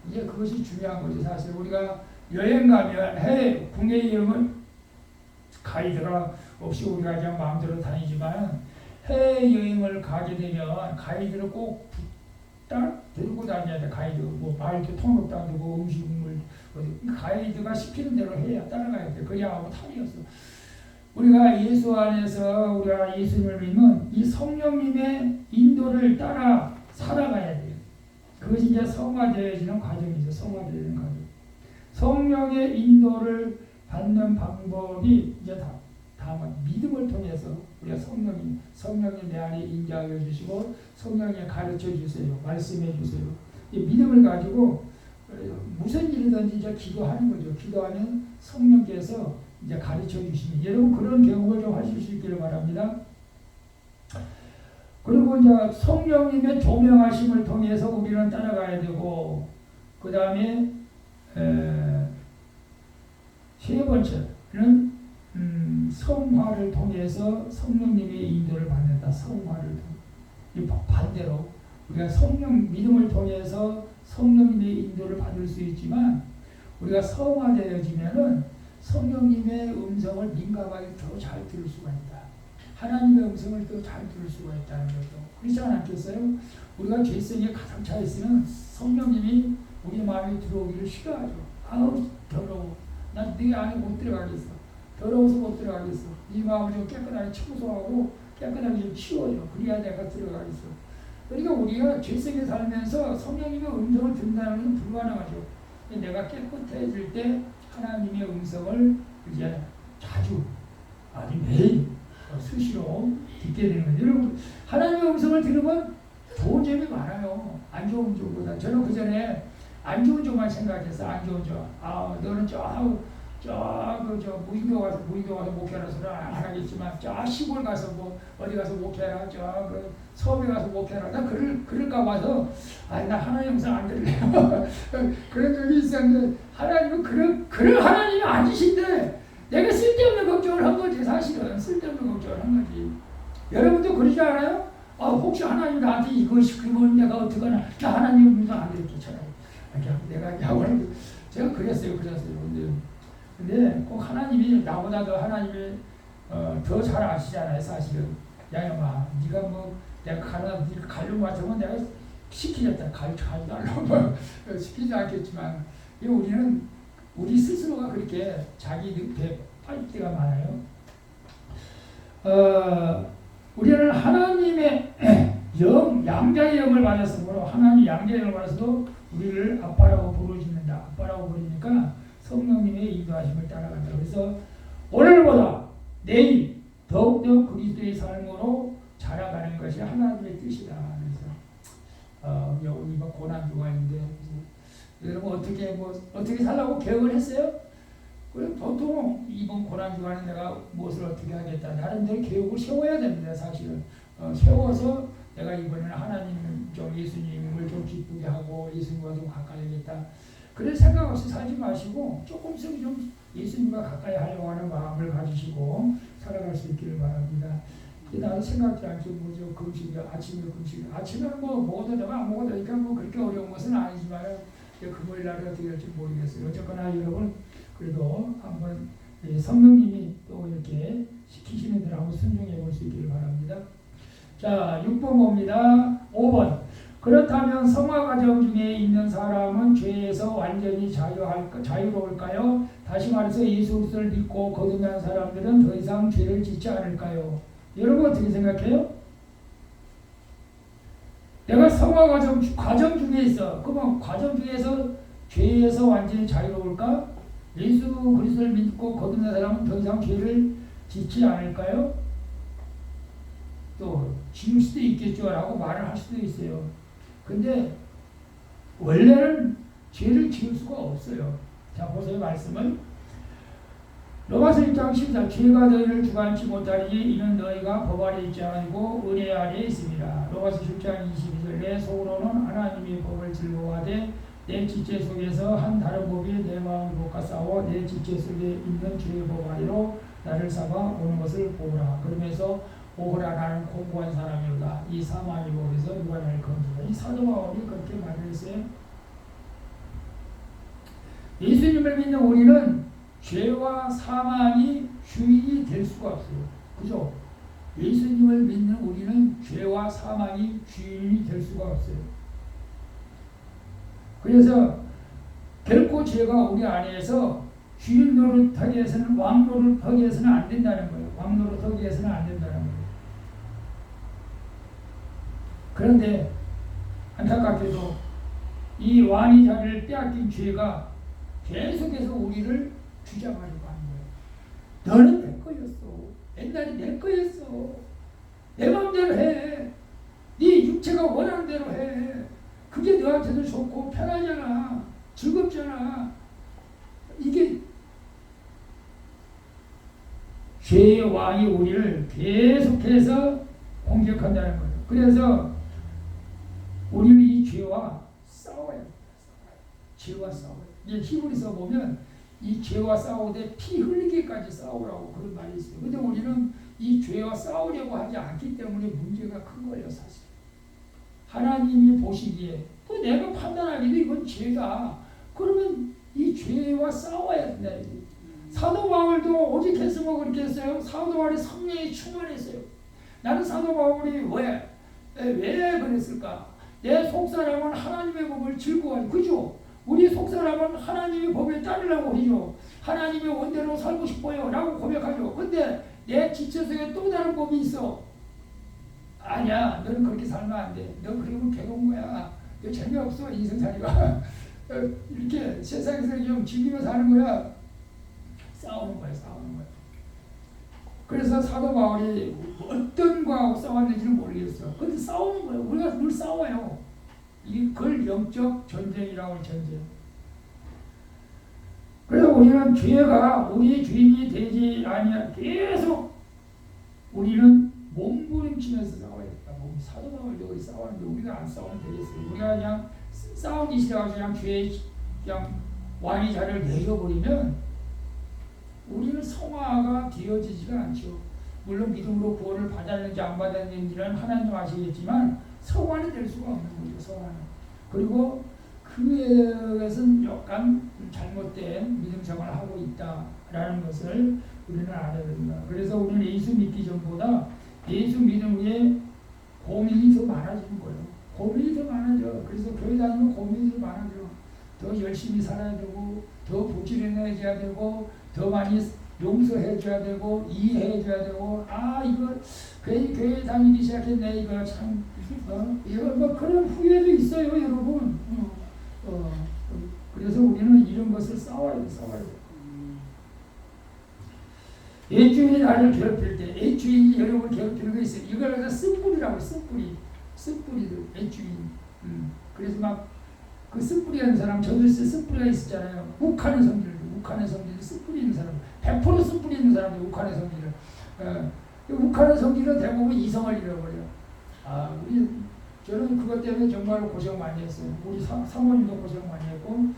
이제 그것이 중요한 거죠. 사실 우리가 여행 가면 국내 여행은 가이드가 없이 우리가 그냥 마음대로 다니지만 해외 여행을 가게 되면 가이드를 꼭 데리고 다녀야 돼. 가이드 말도 통역도 안 되고 음식물 가이드가 시키는 대로 해야 따라가야 돼. 그래야 아무 탈이 없어. 우리가 예수 안에서 우리가 예수님을 믿으면 이 성령님의 인도를 따라 살아가야 돼요. 그것이 이제 성화되어지는 과정이죠. 성화되어지는 과정. 성령의 인도를 받는 방법이 이제 다만 믿음을 통해서 우리가 성령님 내 안에 인자하여 주시고 성령님 가르쳐 주세요. 말씀해 주세요. 이 믿음을 가지고 무슨 일이든지 이제 기도하는 거죠. 기도하면 성령께서 이제 가르쳐 주시니 여러분 그런 경험을 좀 하실 수 있기를 바랍니다. 그리고 이제 성령님의 조명하심을 통해서 우리는 따라가야 되고 그 다음에 세 번째는 성화를 통해서 성령님의 인도를 받는다. 성화를 통해 반대로 우리가 믿음을 통해서 성령님의 인도를 받을 수 있지만 우리가 성화되어지면은 성령님의 음성을 민감하게 더 잘 들을 수가 있다. 하나님의 음성을 더 잘 들을 수가 있다는 거죠. 그렇지 않겠어요? 우리가 죄성에 가득 차 있으면 성령님이 우리 마음에 들어오기를 싫어하죠. 아우 더러워. 난 네 안에 못 들어가겠어. 더러워서 못 들어가겠어. 네 마음을 좀 깨끗하게 청소하고 깨끗하게 좀 치워줘. 그래야 내가 들어가겠어. 그러니까 우리가 죄성에 살면서 성령님의 음성을 듣는다는 것은 불가능하죠. 내가 깨끗해질 때 하나님의 음성을 이제 자주 아주 매일 수시로 듣게 되는 거죠. 여러분 하나님의 음성을 들으면 좋은 점이 많아요. 안 좋은 점보다. 저는 그 전에 안 좋은 점만 생각했어. 안 좋은 점. 아 너는 무인도 가서 목회하라 소리 안 하겠지만 저 시골 가서 뭐 어디 가서 목회하라 그 섬에 가서 목회하라 나 그럴까 봐서 나 하나님 음성 안 들래요. 그런 적이 있었는데 하나님은 그런 하나님이 아니신데 내가 쓸데없는 걱정을 한 거지. 사실은 쓸데없는 걱정을 한 거지. 여러분도 그러지 않아요? 혹시 하나님 나한테 이거 시키면 내가 어떡하나. 나 하나님 음성 안 들을게 차라리. 내가 야구를 제가 그랬어요. 근데 꼭 하나님이 나보다 더 하나님이 더 잘 아시잖아요. 사실은 야영아 네가 뭐 내가 네가 가려고 같으면 내가 시키겠다. 가지 말라고 시키지 않겠지만 우리는 우리 스스로가 그렇게 자기 늪에 빠질 때가 많아요. 우리는 하나님의 양자의 영을 받았으므로 하나님 양자의 영을 받아서도 우리를 아빠라고 부르짖는다. 아빠라고 부르니까 성령님의 인도하심을 따라간다. 그래서 오늘보다 내일 더욱더 그리스도의 삶으로 자라가는 것이 하나님의 뜻이다. 그래서 이번 고난 주간인데 여러분 어떻게 살라고 계획을 했어요? 그래 보통 이번 고난 주간에 내가 무엇을 어떻게 하겠다. 나름대로 계획을 세워야 됩니다. 사실은 세워서 내가 이번에는 하나님 예수님을 좀 기쁘게 하고 예수님과 좀 가까이 하겠다. 그런 생각 없이 살지 마시고 조금씩 좀 예수님과 가까이 하려고 하는 마음을 가지시고 살아갈 수 있기를 바랍니다. 나도 생각지 않게 뭐죠 금식이야 아침에는 뭐 먹어도 되고 안 먹어도 되니까 뭐 그렇게 어려운 것은 아니지만 금요일 날에 어떻게 될지 모르겠어요. 어쨌거나 여러분 그래도 한번 성령님이 또 이렇게 시키시는 대로 한번 순종해 볼 수 있기를 바랍니다. 자 6번 봅니다. 5번 그렇다면 성화과정 중에 있는 사람은 죄에서 완전히 자유로울까요? 다시 말해서 예수 그리스도를 믿고 거듭난 사람들은 더 이상 죄를 짓지 않을까요? 여러분 어떻게 생각해요? 내가 성화과정 중에 있어. 그러면 과정 중에서 죄에서 완전히 자유로울까? 예수 그리스도를 믿고 거듭난 사람은 더 이상 죄를 짓지 않을까요? 또 지을 수도 있겠죠 라고 말을 할 수도 있어요. 근데 원래는 죄를 지을 수가 없어요. 자 보세요. 말씀은 로마서 1장 14 죄가 너희를 주관치 못하리니 이는 너희가 법 아래 있지 아니고 은혜 아래 있습니다. 로마서 10장 22절 내 속으로는 하나님의 법을 즐거워하되 내 지체 속에서 한 다른 법이 내 마음을 볶아 싸워 내 지체 속에 있는 죄의 법 아래로 나를 삼아 오는 것을 보라. 그러면서 오호라 나는 공고한 사람이로다. 이 사망의 법에서 누가 나를 건지라. 이 사도 바울이 그렇게 말을 했어요. 예수님을 믿는 우리는 죄와 사망이 주인이 될 수가 없어요. 그죠? 예수님을 믿는 우리는 죄와 사망이 주인이 될 수가 없어요. 그래서 결코 죄가 우리 안에서 주인 노릇하기 위해서는 왕 노릇하기 위해서는 안 된다는 거예요. 왕 노릇하기 위해서는 안 된다는 거예요. 그런데 안타깝게도 이 왕의 자리를 빼앗긴 죄가 계속해서 우리를 주장하려고 하는 거예요. 너는 내 거였어. 옛날에 내 거였어. 내 마음대로 해. 네 육체가 원하는 대로 해. 그게 너한테도 좋고 편하잖아. 즐겁잖아. 이게 죄의 왕이 우리를 계속해서 공격한다는 거예요. 그래서 우리는 이 죄와 싸워야 돼요. 죄와 싸워야 돼요. 이제 히브리서 보면 이 죄와 싸우되 피 흘리기까지 싸우라고 그런 말이 있어요. 근데 우리는 이 죄와 싸우려고 하지 않기 때문에 문제가 큰 거예요, 사실. 하나님이 보시기에 또 내가 판단하기도 이건 죄다. 그러면 이 죄와 싸워야 된다. 사도 바울도 오직 했으면 그렇게 했어요. 사도 바울이 성령이 충만했어요. 나는 사도 바울이 왜 그랬을까? 내 속사람은 하나님의 법을 즐거워하니, 그죠? 우리 속사람은 하나님의 법에 따르려고 하죠. 하나님의 원대로 살고 싶어요 라고 고백하죠. 근데 내 지체 속에 또 다른 법이 있어. 아니야, 너는 그렇게 살면 안 돼. 너 그러면 괴로운 거야. 너 재미없어, 인생살이가. 이렇게 세상에서 좀 즐기며 사는 거야. 싸우는 거야. 그래서 사도 바울이 어떤 거하고 싸웠는지는 모르겠어. 근데 싸우는 거예요. 우리가 늘 싸워요. 이걸 영적 전쟁이라고 할 전쟁. 그래서 우리는 죄가 우리의 주인이 되지 아니하 계속 우리는 몸부림치면서 싸워야겠다. 사도 바울도 우리 싸우는데 우리가 안 싸우면 되겠어요. 우리가 그냥 싸우기 싫어서 그냥 죄에 그냥 왕의 자리를 내려버리면 우리는 성화가 되어지지가 않죠. 물론 믿음으로 구원을 받았는지 안 받았는지는 하나님 아시겠지만 성화는 될 수가 없는 거죠. 성화는. 그리고 그것은 약간 잘못된 믿음 생활을 하고 있다라는 것을 우리는 알아야 됩니다. 그래서 우리는 예수 믿기 전보다 예수 믿음 위에 고민이 더 많아지는 거예요. 고민이 더 많아져. 그래서 교회 다니면 고민이 더 많아져. 더 열심히 살아야 되고, 더 부지런해져야 되고, 더 많이 용서해줘야 되고, 이해해줘야 되고, 이거 괜히 교회 다니기 시작했네, 이거 참, 이거 뭐 그런 후회도 있어요, 여러분. 그래서 우리는 이런 것을 싸워야 돼. 애주인이 나를 괴롭힐 때, 애주인이 여러분 괴롭히는 거 있어요. 이걸 갖다 쓴뿌리라고, 쓴뿌리들, 애주인. 그래서 막 그 쓴뿌리 하는 사람, 저들 쓴뿌리가 있었잖아요. 욱하는 성질들, 쓴뿌리 있는 사람, 100% 쓴뿌리 있는 사람들, 욱하는 성질을. 욱하는 성질은 대부분 이성을 잃어버려요. 저는 그것 때문에 정말 고생 많이 했어요. 우리 사모님도 고생 많이 했고,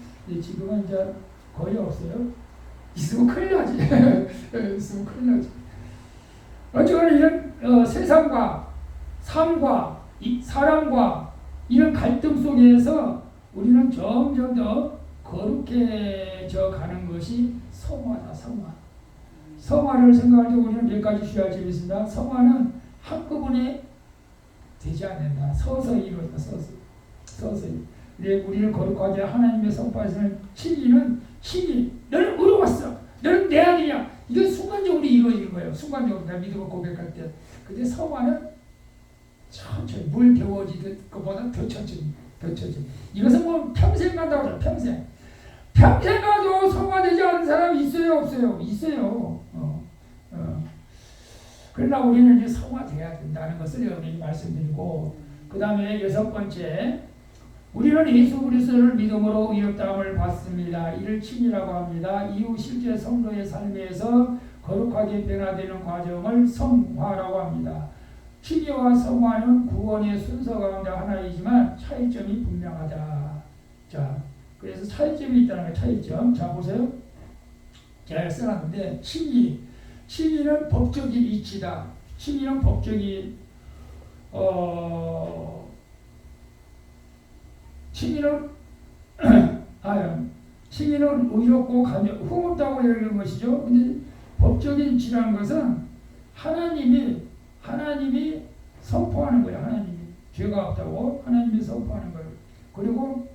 지금은 이제 거의 없어요. 있으면 큰일 나지. 어쨌거나 이런 세상과 삶과 사람과 이런 갈등 속에서 우리는 점점 더 거룩해져 가는 것이 성화다. 성화를 생각할 때 우리는 몇 가지 주의할 점이 있습니다. 성화는 한꺼번에 되지 않는다. 서서히 이루어진다. 서서히. 우리를 거룩하게 하나님의 선포하시는 진리는 너는 의로웠어. 너는 내 아들이야. 이건 순간적으로 이루어지는 거예요. 순간적으로 내가 믿음을 고백할 때. 근데 성화는 천천히 물 데워지듯 것보다 더 천천히. 이것은 뭐 평생 간다고 하죠. 평생 가도 성화되지 않은 사람이 있어요, 없어요? 있어요. 그러나 우리는 이제 성화돼야 된다는 것을 여러분이 말씀드리고, 그 다음에 6번째, 우리는 예수 그리스도를 믿음으로 의롭다함을 받습니다. 이를 칭이라고 합니다. 이후 실제 성도의 삶에서 거룩하게 변화되는 과정을 성화라고 합니다. 칭의와 성화는 구원의 순서 가운데 하나이지만 차이점이 분명하다. 자, 그래서 차이점이 있다는 거예요. 차이점. 자, 보세요. 제가 써놨는데 칭의는 법적인 이치다. 칭의는 법적인 칭의는 의롭고 흠없다고 여기는 것이죠. 근데 법적인 이치라는 것은 하나님이 선포하는 거예요. 하나님이 죄가 없다고 하나님이 선포하는 거예요. 그리고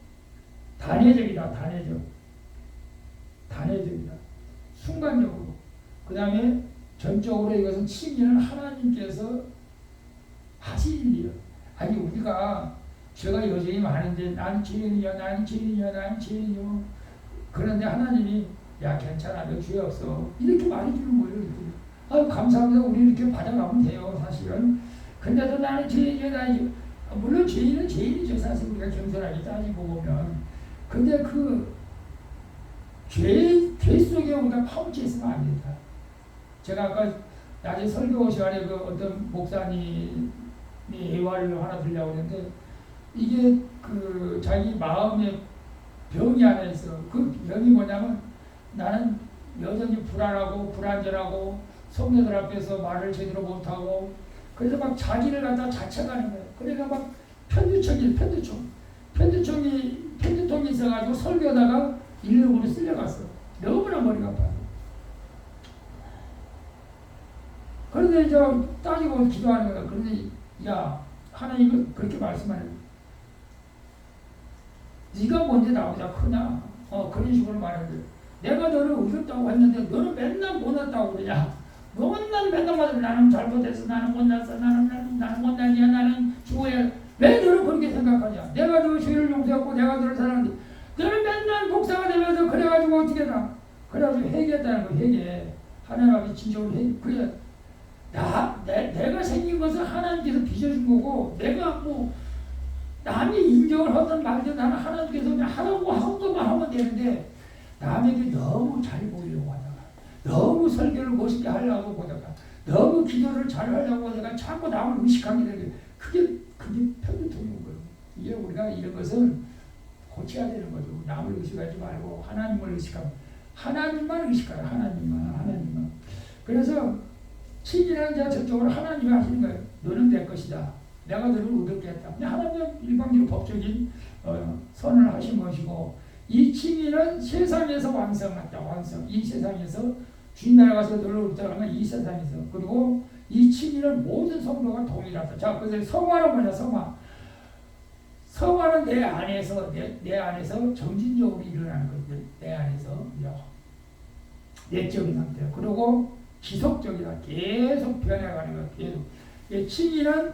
단회적이다. 순간적으로. 그 다음에 전적으로 이것은 칭의는 하나님께서 하시는 일이에요. 아니 우리가 죄가 여전히 많은데 나는 죄인이야. 그런데 하나님이 야 괜찮아, 너 죄 없어. 이렇게 말해주는 거예요. 감사합니다. 우리 이렇게 받아가면 돼요. 사실은. 근데도 나는 죄인이야. 물론 죄인은 죄인이죠. 사실 우리가 겸손하게 따지고 보면. 근데 그 죄 속에 우리가 파묻혀 있으면 안 된다. 제가 아까 낮에 설교 시간에 그 어떤 목사님이 예화를 하나 들려고 했는데, 이게 그 자기 마음에 병이 하나 있어. 그 병이 뭐냐면 나는 여전히 불안하고 불안전하고 성도들 앞에서 말을 제대로 못하고, 그래서 막 자기를 갖다 자책하는 거예요. 그러니까 막 편두통이 있어가지고 설교하다가 119로 쓸려갔어. 너무나 머리가 아파서. 그런데 이제 따지고 기도하는 거야. 그런데 야 하나님은 그렇게 말씀하는 거야. 네가 뭔데 나보다 크냐? 그런 식으로 말하는 거야. 내가 너를 얻었다고 했는데 너는 맨날 못났다고 그러냐? 너는 맨날 말해 나는 잘못했어, 나는 못났어, 나는 못나니야, 나는 죽어야. 왜 너를 그렇게 생각하냐? 내가 너 죄를 용서했고 내가 너를 사랑하는데 너는 맨날 목사가 되면서 그래가지고 어떻게 나? 그래가지고 회개했다는 거 회개. 하나님 앞에 진정으로 회개. 그래. 내가 생긴 것은 하나님께서 빚어준 거고 내가 뭐 남이 인정을 하든 말든 나는 하나님께서 그냥 하라고 한 것만 하면 되는데 남에게 너무 잘 보이려고 하다가 너무 설교를 멋있게 하려고 보다가 너무 기도를 잘 하려고 하다가 자꾸 남을 의식하게 되는 그게 편두통인 거예요. 이게 우리가 이런 것은 고쳐야 되는 거죠. 남을 의식하지 말고 하나님을 의식하고 하나님만 의식하라. 하나님만. 그래서 친이라는 자 저쪽으로 하나님이 하시는 거예요. 너는 내 것이다. 내가 너를 얻게 했다. 하나님은 일방적으로 법적인 선을 하신 것이고 이 친이는 세상에서 완성했다. 이 세상에서 주인 나라 가서 너를 얻다는 건 이 세상에서. 그리고 이 친이는 모든 성도가 동일하다. 자, 그래서 성화는 뭐냐? 성화는 내 안에서 내 안에서 점진적으로 일어나는 거예요. 내 안에서 내적인 상태. 그리고 지속적이다. 계속 변해가는 거야. 계속. 친이는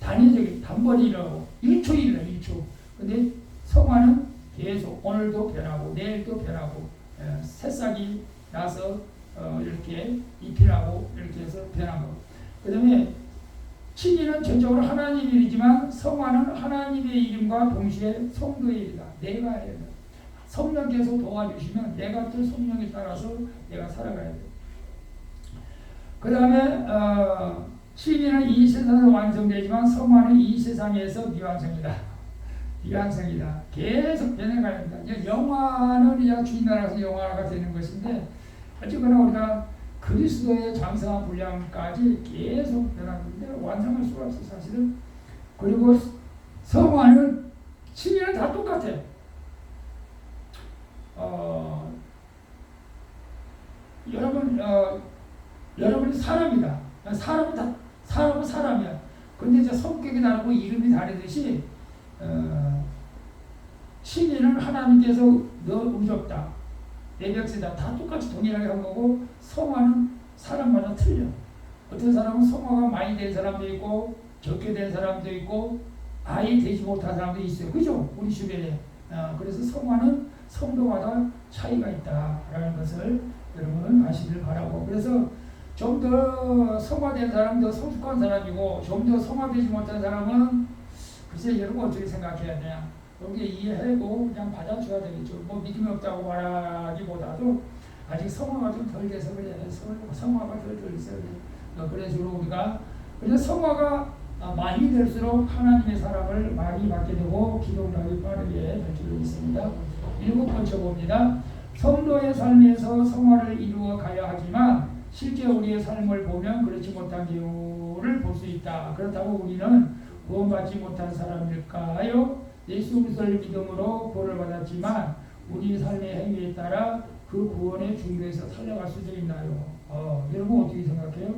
단위적인 단번에 일어나고 1초 일어나 1초. 근데 성화는 계속 오늘도 변하고 내일도 변하고 새싹이 나서 이렇게 잎이 나고 이렇게 해서 변하고. 그 다음에 친이는 전적으로 하나님의 일이지만 성화는 하나님의 이름과 동시에 성도의 일이다. 내가 해야 돼. 성령께서 도와주시면 내가 또 성령에 따라서 내가 살아가야 돼. 그 다음에 친이는 이 세상에서 완성되지만 성화는 이 세상에서 미완성이다. 계속 변해가야 된다. 영화는 이제 주인 나라에서 영화가 되는 것인데 어쨌거나 우리가 그리스도의 장성한 분량까지 계속 변하는데 완성할 수가 없어 사실은. 그리고 성화는 친이는 다 똑같아. 여러분이 사람이다. 사람은 사람이야. 근데 이제 성격이 다르고 이름이 다르듯이 친이는 하나님께서 너 의롭다, 내 백성이다 다 똑같이 동일하게 한 거고 성화는 사람마다 틀려. 어떤 사람은 성화가 많이 된 사람도 있고 적게 된 사람도 있고 아예 되지 못한 사람도 있어요. 그죠? 우리 주변에. 그래서 성화는 성도마다 차이가 있다라는 것을 여러분 아시길 바라고. 그래서 좀 더 성화된 사람, 더 성숙한 사람이고 좀 더 성화되지 못한 사람은 글쎄 여러분 어떻게 생각해야 되냐. 여기 이해하고 그냥 받아줘야 되겠죠. 뭐 믿음이 없다고 말하기보다도 아직 성화가 좀 덜 돼서 그래. 성화가 덜 돼서 그래. 그런 식으로 우리가 그래서 성화가 많이 될수록 하나님의 사랑을 많이 받게 되고 기도력이 빠르게 될 줄 있습니다. 7번째 봅니다. 성도의 삶에서 성화를 이루어 가야 하지만 실제 우리의 삶을 보면 그렇지 못한 경우를 볼 수 있다. 그렇다고 우리는 구원받지 못한 사람일까요? 예수 그리스도를 믿음으로 구원을 받았지만 우리 삶의 행위에 따라 그 구원의 중도에서 살려갈 수도 있나요? 여러분 어떻게 생각해요?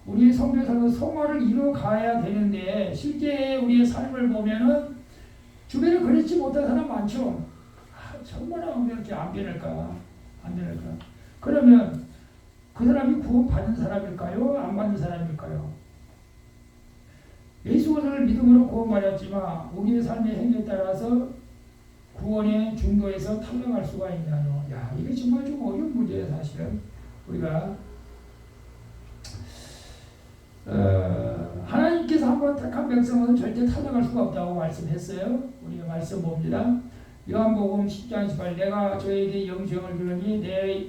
우리 성도에서 성화를 이루어 가야 되는데 실제 우리의 삶을 보면은 주변에 그렇지 못한 사람 많죠. 정말 이렇게 안 변할까? 그러면 그 사람이 구원받은 사람일까요? 안 받는 사람일까요? 예수 그리스도를 믿음으로 구원받았지만 우리의 삶의 행위에 따라서 구원의 중도에서 탈락할 수가 있나요? 야, 이게 정말 좀 어려운 문제예요, 사실은. 우리가 하나님께서 한번 택한 백성은 절대 탈락할 수가 없다고 말씀했어요. 우리가 말씀 봅니다. 요한복음 10장 18 내가 저에게 영생을 주려니 내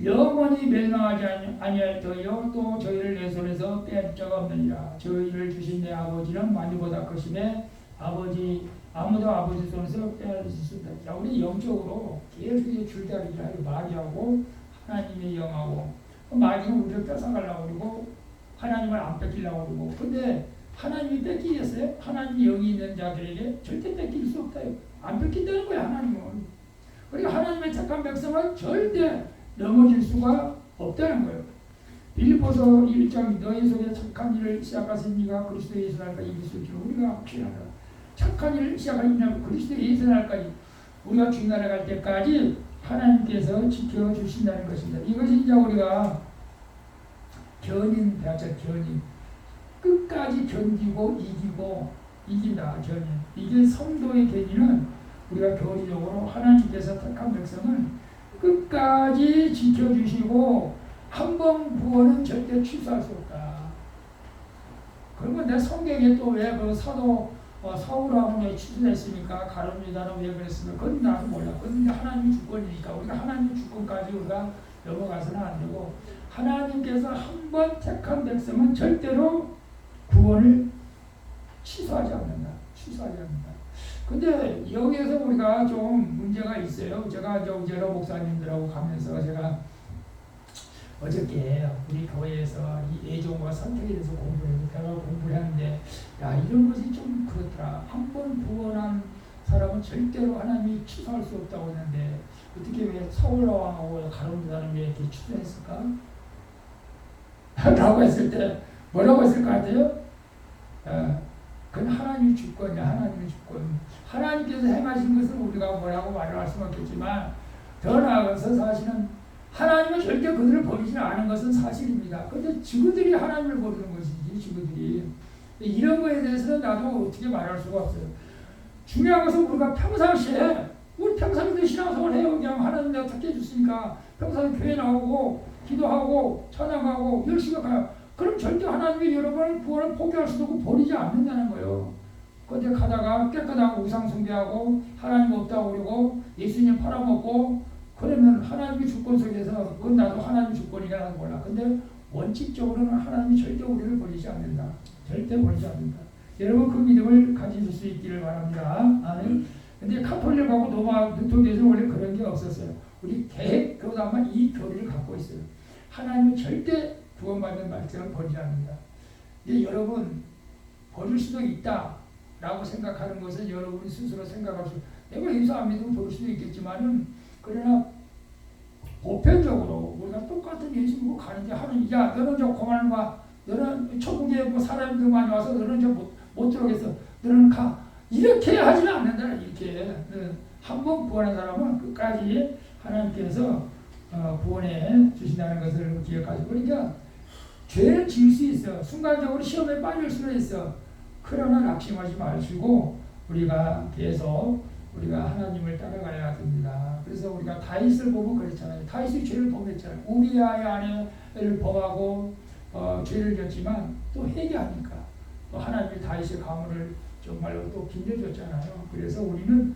영원히 멸망하지 아니하여도 또 저희를 내 손에서 빼앗을 자가 없느니라. 저희를 주신 내 아버지는 만유보다 크심에 아무도 아버지 손에서 빼앗을 수 없다. 자, 우리 영적으로 계속 줄다리기를 하여 마귀하고 하나님의 영하고 마귀는 우리를 뺏어가려고 그러고 하나님을 안 뺏기려고 그러고 근데 하나님이 뺏기겠어요? 하나님이 영이 있는 자들에게 절대 뺏길 수 없다요. 안 뺏긴다는 거야 하나님은. 그러니까 하나님의 택한 백성은 절대 넘어질 수가 없다는 거예요. 빌립보서 1장 너희 속에 착한 일을 시작하신 이가 그리스도 예수 날까지 이길 수 있기를 우리가 확신하라. 착한 일을 시작한 이는 그리스도 예수 날까지 우리가 주님 나라에 갈 때까지 하나님께서 지켜주신다는 것입니다. 이것이 이제 우리가 견인 배웠죠. 견인. 끝까지 견디고 이기고 이긴다. 견인. 이게 성도의 견인은 우리가 교리적으로 하나님께서 택한 백성을 끝까지 지켜주시고 한 번 구원은 절대 취소할 수 없다. 그러면 내 성경에 또 왜 그 사도 사울하고 왜 취소했습니까? 가룟 유다는 왜 그랬습니까? 그건 나도 몰라. 그건 하나님의 주권이니까 우리가 하나님의 주권까지 우리가 넘어가서는 안 되고 하나님께서 한 번 택한 백성은 절대로 구원을 취소하지 않는다. 취소하지 않는다. 근데 여기에서 우리가 좀 문제가 있어요. 제가 여러 목사님들하고 가면서 제가 어저께 우리 교회에서 이 애종과 선택에 대해서 공부를 했는데 야 이런 것이 좀 그렇더라. 한 번 구원한 사람은 절대로 하나님이 취소할 수 없다고 했는데 어떻게 왜 사울 왕하고 가룟 유다는 왜 이렇게 취소했을까? 라고 했을 때 뭐라고 했을 것 같아요? 그건 하나님의 주권이야. 하나님의 주권. 하나님께서 행하신 것을 우리가 뭐라고 말을 할 수는 없겠지만 더 나아가서 사실은 하나님은 절대 그들을 버리지 않은 것은 사실입니다. 그런데 지구들이 하나님을 버리는 것이지. 지구들이. 이런 거에 대해서는 나도 어떻게 말할 수가 없어요. 중요한 것은 우리가 평상시에 우리 평상시에 신앙생활 해요. 그냥 하나님 내가 택해 줬으니까 평상시에 교회 나오고 기도하고 찬양하고 열심히 가요. 그럼 절대 하나님이 여러분을 구원을 포기할 수도 없고 버리지 않는다는 거예요. 그런데 가다가 깨끗하고 우상 숭배하고 하나님 없다고 그러고 예수님 팔아먹고 그러면 하나님의 주권 속에서 그건 나도 하나님의 주권이라는 몰라. 근데 원칙적으로는 하나님이 절대 우리를 버리지 않는다. 절대 버리지 않는다. 여러분 그 믿음을 가지실 수 있기를 바랍니다. 아멘. 근데 카톨릭하고 로마 교도에서는 원래 그런 게 없었어요. 우리 대교단만 이 교리를 갖고 있어요. 하나님은 절대 구원받는 말씀을 버리지 않는다. 여러분 버릴 수도 있다라고 생각하는 것은 여러분이 스스로 생각할 수. 내가 예수 안 믿으면 버릴 수도 있겠지만은 그러나 보편적으로 우리가 똑같은 예수 믿고 가는데 하는 야 너는 저 고만 봐. 너는 천국에 뭐 사람들 많이 와서 너는 저 못 들어오겠어. 너는 가. 이렇게 하지는 않는다. 이렇게 한 번 구원한 사람은 끝까지 하나님께서 구원해 주신다는 것을 기억하시고 그러니까 죄를 지을 수 있어. 순간적으로 시험에 빠질 수는 있어. 그러나 낙심하지 마시고 우리가 계속 우리가 하나님을 따라가야 됩니다. 그래서 우리가 다윗을 보면 그랬잖아요. 다윗이 죄를 범했잖아요. 우리아의 아내를 범하고 죄를 졌지만 또 회개하니까 또 하나님이 다윗의 가문을 정말로 또 빛내줬잖아요. 그래서 우리는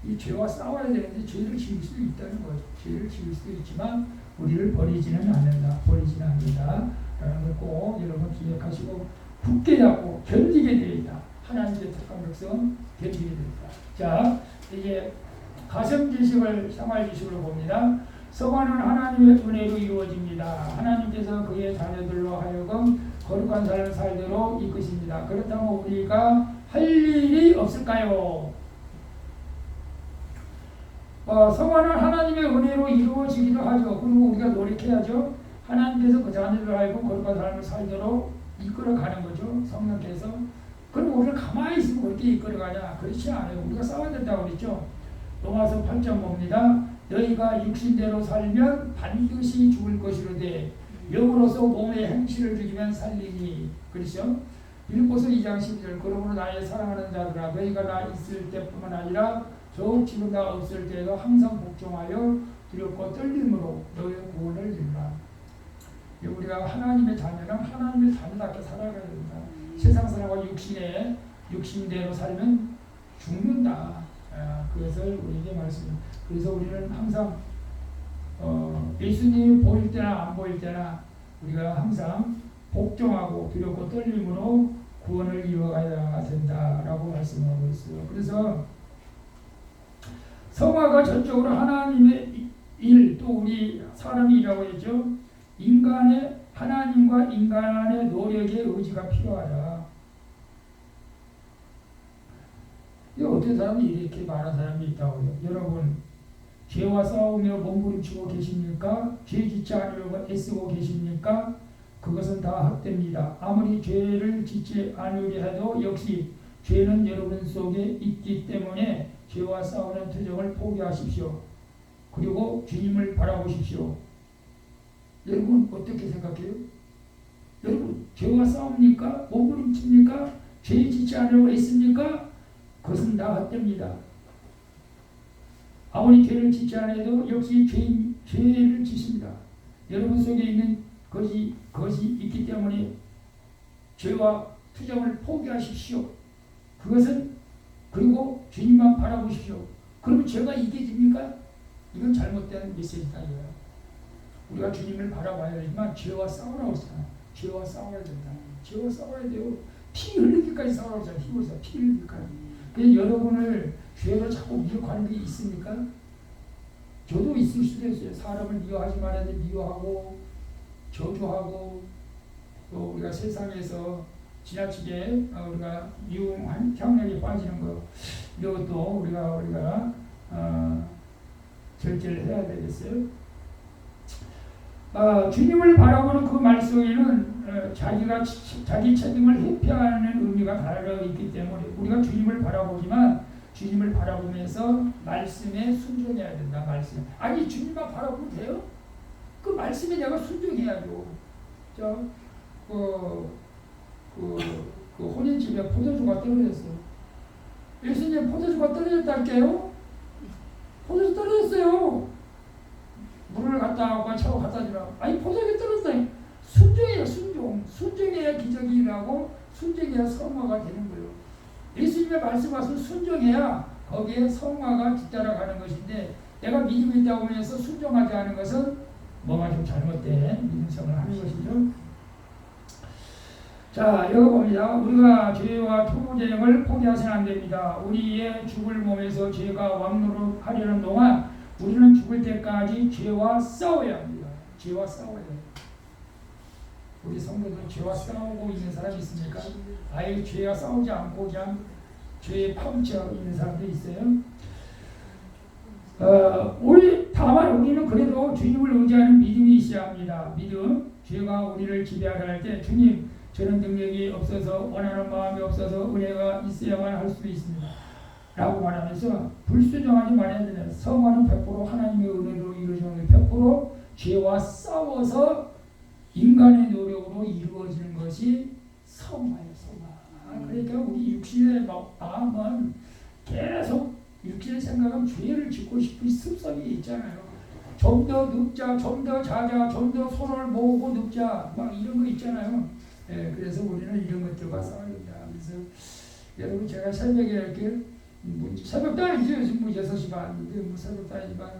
이 죄와 싸워야 되는데 죄를 지을 수도 있다는 거죠. 죄를 지을 수도 있지만 우리를 버리지는 않는다. 버리지는 않는다. 라는 걸 꼭 여러분 기억하시고 굳게 잡고 견디게 되어 있다. 하나님의 택한 백성 견디게 되어 있다. 자, 이제 가정지식을 생활지식으로 봅니다. 성화는 하나님의 은혜로 이루어집니다. 하나님께서 그의 자녀들로 하여금 거룩한 삶을 살도록 이끄십니다. 그렇다면 우리가 할 일이 없을까요? 성화는 하나님의 은혜로 이루어지기도 하죠. 그리고 우리가 노력해야죠. 하나님께서 그 자녀들로 하여금 거룩한 삶을 살도록 이끌어가는 거죠. 성령께서. 그럼 우리가 가만히 있으면 그렇게 이끌어가냐? 그렇지 않아요. 우리가 싸워야 된다고 그랬죠. 로마서 8장 봅니다. 너희가 육신대로 살면 반드시 죽을 것이로되 영으로서 몸의 행실을 죽이면 살리니. 그렇죠? 빌립보서 2장 10절 그러므로 나의 사랑하는 자들아 너희가 나 있을 때뿐만 아니라 저 지금 나 없을 때에도 항상 복종하여 두렵고 떨림으로 너희의 구원을 이루라. 우리가 하나님의 자녀는 하나님의 자녀답게 살아가야 된다. 세상 사람과 육신대로 살면 죽는다. 그것을 우리에게 말씀합니다. 그래서 우리는 항상 예수님이 보일 때나 안 보일 때나 우리가 항상 복종하고 두렵고 떨림으로 구원을 이어가야 된다라고 말씀하고 있어요. 그래서 성화가 전적으로 하나님의 일, 또 우리 사람의 일이라고 했죠. 인간의 하나님과 인간의 노력의 의지가 필요하다. 어떤 사람이 이렇게 많은 사람이 있다고요. 여러분 죄와 싸우며 몸부림치고 계십니까? 죄 짓지 않으려고 애쓰고 계십니까? 그것은 다 헛됩니다. 아무리 죄를 짓지 않으려 해도 역시 죄는 여러분 속에 있기 때문에 죄와 싸우는 투정을 포기하십시오. 그리고 주님을 바라보십시오. 여러분 어떻게 생각해요? 여러분 죄와 싸웁니까? 몸부림칩니까? 죄 짓지 않으려고 애씁니까? 그것은 다 헛됩니다. 아무리 죄를 짓지 않아도 역시 죄를 짓습니다. 여러분 속에 있는 것이 있기 때문에 죄와 투정을 포기하십시오. 그것은 그리고 주님만 바라보십시오. 그러면 죄가 이겨집니까? 이건 잘못된 메시지다 이거예요. 우리가 주님을 바라봐야 되지만 죄와 싸우라고 했잖아요. 죄와 싸워야 된다. 죄와 싸워야 돼요. 피 흘리기까지 싸우라고 했잖아요. 힘으로서 피 흘리기까지. 그래서 여러분을 죄로 자꾸 미혹하는 게 있습니까? 저도 있을 수도 있어요. 사람을 미워하지 말아야 돼. 미워하고 저주하고 또 우리가 세상에서 지나치게 우리가 미움한 향락에 빠지는 거 이것도 우리가 절제를 해야 되겠어요. 주님을 바라보는 그 말 속에는 자기 책임을 회피하는 의미가 달려 있기 때문에 우리가 주님을 바라보지만 주님을 바라보면서 말씀에 순종해야 된다. 말씀. 아니 주님만 바라보면 돼요? 그 말씀에 내가 순종해야죠. 그 혼인집에 포도주가 떨어졌어요. 예수님 포도주가 떨어졌다할게요. 포도주 떨어졌어요. 물을 갖다 차고 갖다 주라. 아니 포도주가 떨어졌다. 순종해야 순종. 순종해야 기적이 일어나고 순종해야 성화가 되는 거예요. 예수님의 말씀 와서 순종해야 거기에 성화가 뒤따라가는 것인데 내가 믿음이 있다고 하면서 순종하지 않은 것은 뭐가 좀 잘못된 믿음성을 하는 것이죠. 자, 여기 봅니다. 우리가 죄와 투쟁을 포기하서는 안 됩니다. 우리의 죽을 몸에서 죄가 왕노릇하려는 동안 우리는 죽을 때까지 죄와 싸워야 합니다. 죄와 싸워야 돼요. 우리 성도들 죄와 싸우고 있는 사람이 있습니까? 아예 죄와 싸우지 않고 그냥 죄에 파묻혀 있는 사람도 있어요. 다만 우리는 그래도 주님을 의지하는 믿음이 있어야 합니다. 믿음. 죄가 우리를 지배하려 할 때 주님 저는 능력이 없어서 원하는 마음이 없어서 은혜가 있어야만 할 수 있습니다. 라고 말하면서 불순종하지 말아야 되는 성화는 100% 하나님의 은혜로 이루어지는 100% 죄와 싸워서 인간의 노력으로 이루어지는 것이 성화예요. 성화. 그러니까 우리 육신의 마음은 계속 육신의 생각은 죄를 짓고 싶은 습성이 있잖아요. 좀 더 늙자, 좀 더 자자, 좀 더 손을 모으고 늙자 막 이런 거 있잖아요. 그래서 우리는 이런 것들과 싸워야 된다. 그래서 여러분 제가 새벽에 이렇게 새벽도 아니죠. 요즘 6시 반인데 새벽도 아니지만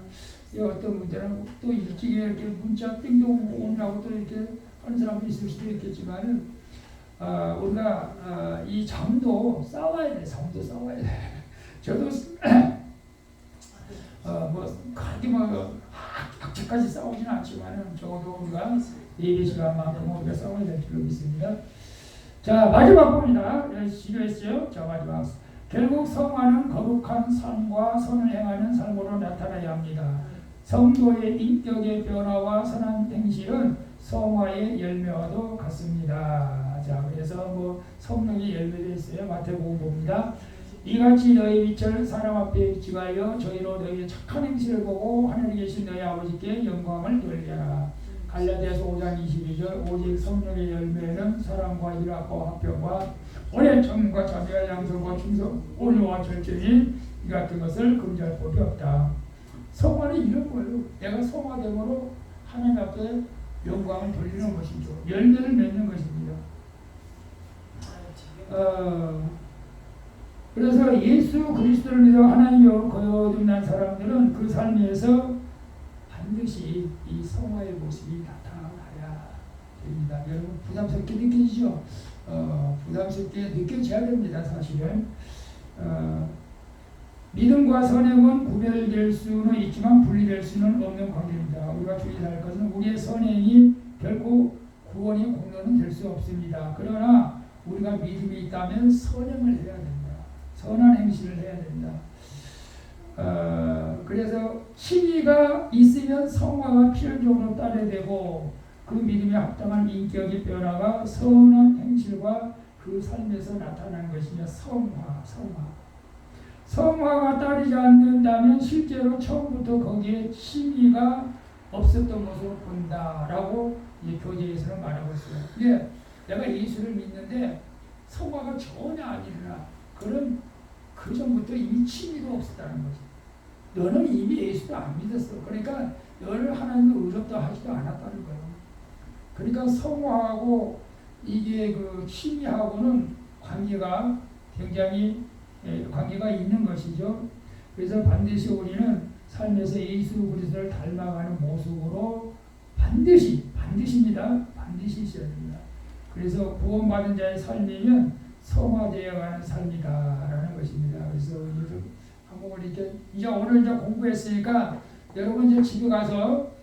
어떤 문제는 또 일찍 이렇게 문자 띵동 오느라고 또 이렇게 하는 사람도 있을 수도 있겠지만은 우리가 이 잠도 싸워야 돼. 잠도 싸워야 돼. 저도 그렇게 악착까지 싸우지는 않지만은 적어도 우리가 예배 시간만큼 우리가 싸워야 될 필요가 있습니다. 자, 마지막 봅니다. 지루했어요. 자, 마지막. 결국 성화는 거룩한 삶과 선을 행하는 삶으로 나타나야 합니다. 성도의 인격의 변화와 선한 행실은 성화의 열매와도 같습니다. 자, 그래서 성령의 열매가 있어요. 마태복음 봅니다. 이같이 너희 빛을 사람 앞에 비추하여 저희로 너희의 착한 행실을 보고 하늘에 계신 너희 아버지께 영광을 돌리라. 갈라디아서 5장 22절. 오직 성령의 열매는 사랑과 희락과 화평과 오래 참과 자비와 양선과 충성, 온유와 절제니 이 같은 것을 금지할 법이 없다. 성화는 이런 거예요. 내가 성화됨으로 하나님 앞에 영광을 돌리는 것이죠. 열매를 맺는 것입니다. 그래서 예수 그리스도를 믿어 하나님으로 거듭난 사람들은 그 삶에서 반드시 이 성화의 모습이 나타나야 됩니다. 여러분 부담스럽게 느껴지죠? 부담스럽게 느껴져야 됩니다. 사실은 믿음과 선행은 구별될 수는 있지만 분리될 수는 없는 관계입니다. 우리가 주의해야 할 것은 우리의 선행이 결코 구원의 공로는 될 수 없습니다. 그러나 우리가 믿음이 있다면 선행을 해야 된다. 선한 행실을 해야 된다. 그래서 신의가 있으면 성화가 필연적으로 따르게 되고 그 믿음에 합당한 인격의 변화가 선한 행실과 그 삶에서 나타나는 것이며 성화가 따르지 않는다면 실제로 처음부터 거기에 신의가 없었던 것으로 본다라고 이 교재에서는 말하고 있어요. 예, 내가 예수를 믿는데 성화가 전혀 안 일어나. 그런 그 전부터 이미 친의가 없었다는 거지. 너는 이미 예수도 안 믿었어. 그러니까 너를 하나님을 의롭다 하지도 않았다는 거예요. 그러니까 성화하고 이게 그 친의하고는 관계가 굉장히 관계가 있는 것이죠. 그래서 반드시 우리는 삶에서 예수 그리스도를 닮아가는 모습으로 반드시입니다. 반드시 있어야 됩니다. 그래서 구원받은 자의 삶이면 성화되어 가는 삶이다라는 것입니다. 그래서 한번 이렇게 이제 오늘 이제 공부했으니까 여러분 이제 집에 가서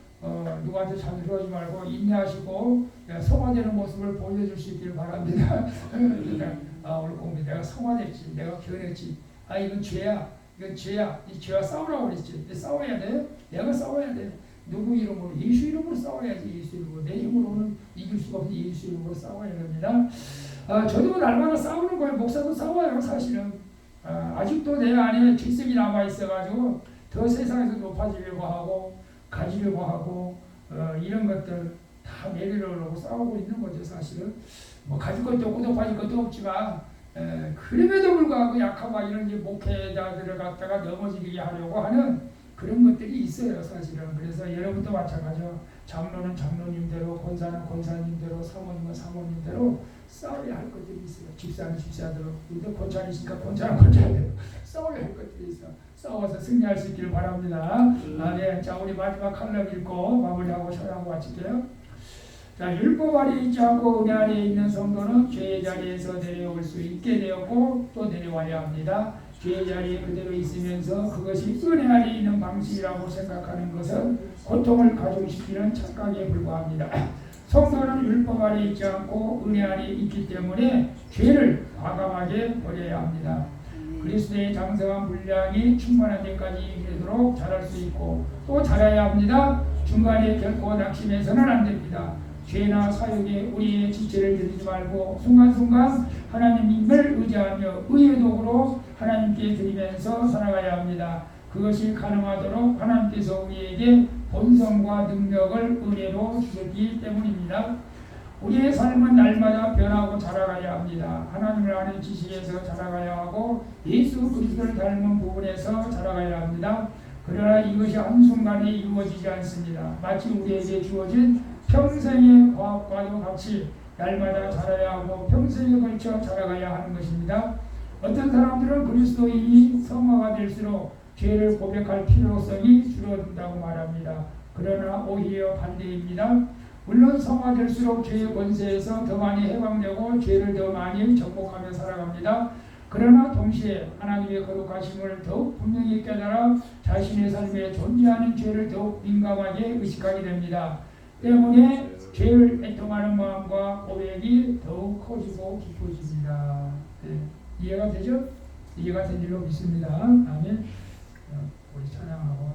누구한테 잠들어오지 말고 인내하시고 성화되는 모습을 보여줄 수 있기를 바랍니다. 그러니까 오늘 공부 내가 성화됐지, 내가 변했지. 이건 죄야, 이건 죄야. 이 죄와 싸우라고 그랬지. 싸워야 돼. 내가 싸워야 돼. 누구 이름으로? 예수 이름으로 싸워야지. 예수 이름으로. 내 힘으로는 이길 수가 없어. 예수 이름으로 싸워야 됩니다. 저도 날마다 싸우는 거예요. 목사도 싸워요. 사실은. 아직도 내 안에 질색이 남아 있어가지고 더 세상에서 높아지려고 하고 가지려고 하고 이런 것들 다 내리려고 싸우고 있는 거죠. 사실은 뭐 가질 것도 없고 높아질 것도 없지만 그럼에도 불구하고 약하고 이런 이제 목회자들을 갖다가 넘어지게 하려고 하는 그런 것들이 있어요. 사실은. 그래서 여러분도 마찬가지죠. 장로는 장로님대로, 권사는 권사님대로, 사모님은 사모님대로 싸워야 할 것들이 있어요. 집사는 집사대로, 우리도 권사이니까 권사는 권사대로 싸워야 할 것들이 있어. 싸워서 승리할 수 있기를 바랍니다. 네. 자, 우리 마지막 칼럼 읽고 마무리하고 설하고 마칠게요. 자, 율법 아래 있지 않고 은혜 아래 있는 성도는 죄의 자리에서 내려올 수 있게 되었고 또 내려와야 합니다. 죄의 자리에 그대로 있으면서 그것이 은혜 아래 있는 방식이라고 생각하는 것은 고통을 가중시키는 착각에 불과합니다. 성도는 율법 아래 있지 않고 은혜 아래 있기 때문에 죄를 과감하게 버려야 합니다. 그리스도의 장성한 분량이 충만한 데까지 이르도록 자랄 수 있고 또 자라야 합니다. 중간에 결코 낙심해서는 안 됩니다. 죄나 사욕에 우리의 지체를 들이지 말고 순간순간 하나님을 의지하며 의의 도구로 하나님께 드리면서 살아가야 합니다. 그것이 가능하도록 하나님께서 우리에게 본성과 능력을 은혜로 주셨기 때문입니다. 우리의 삶은 날마다 변하고 자라가야 합니다. 하나님을 아는 지식에서 자라가야 하고 예수 그리스도를 닮은 부분에서 자라가야 합니다. 그러나 이것이 한순간에 이루어지지 않습니다. 마치 우리에게 주어진 평생의 과학과도 같이 날마다 자라야 하고 평생에 걸쳐 자라가야 하는 것입니다. 어떤 사람들은 그리스도인이 성화가 될수록 죄를 고백할 필요성이 줄어든다고 말합니다. 그러나 오히려 반대입니다. 물론 성화될수록 죄의 권세에서 더 많이 해방되고 죄를 더 많이 정복하며 살아갑니다. 그러나 동시에 하나님의 거룩하심을 더욱 분명히 깨달아 자신의 삶에 존재하는 죄를 더욱 민감하게 의식하게 됩니다. 때문에 죄를 애통하는 마음과 고백이 더욱 커지고 깊어집니다. 네. 이해가 되죠? 이해가 된 줄로 믿습니다. 아멘. 우리 찬양하고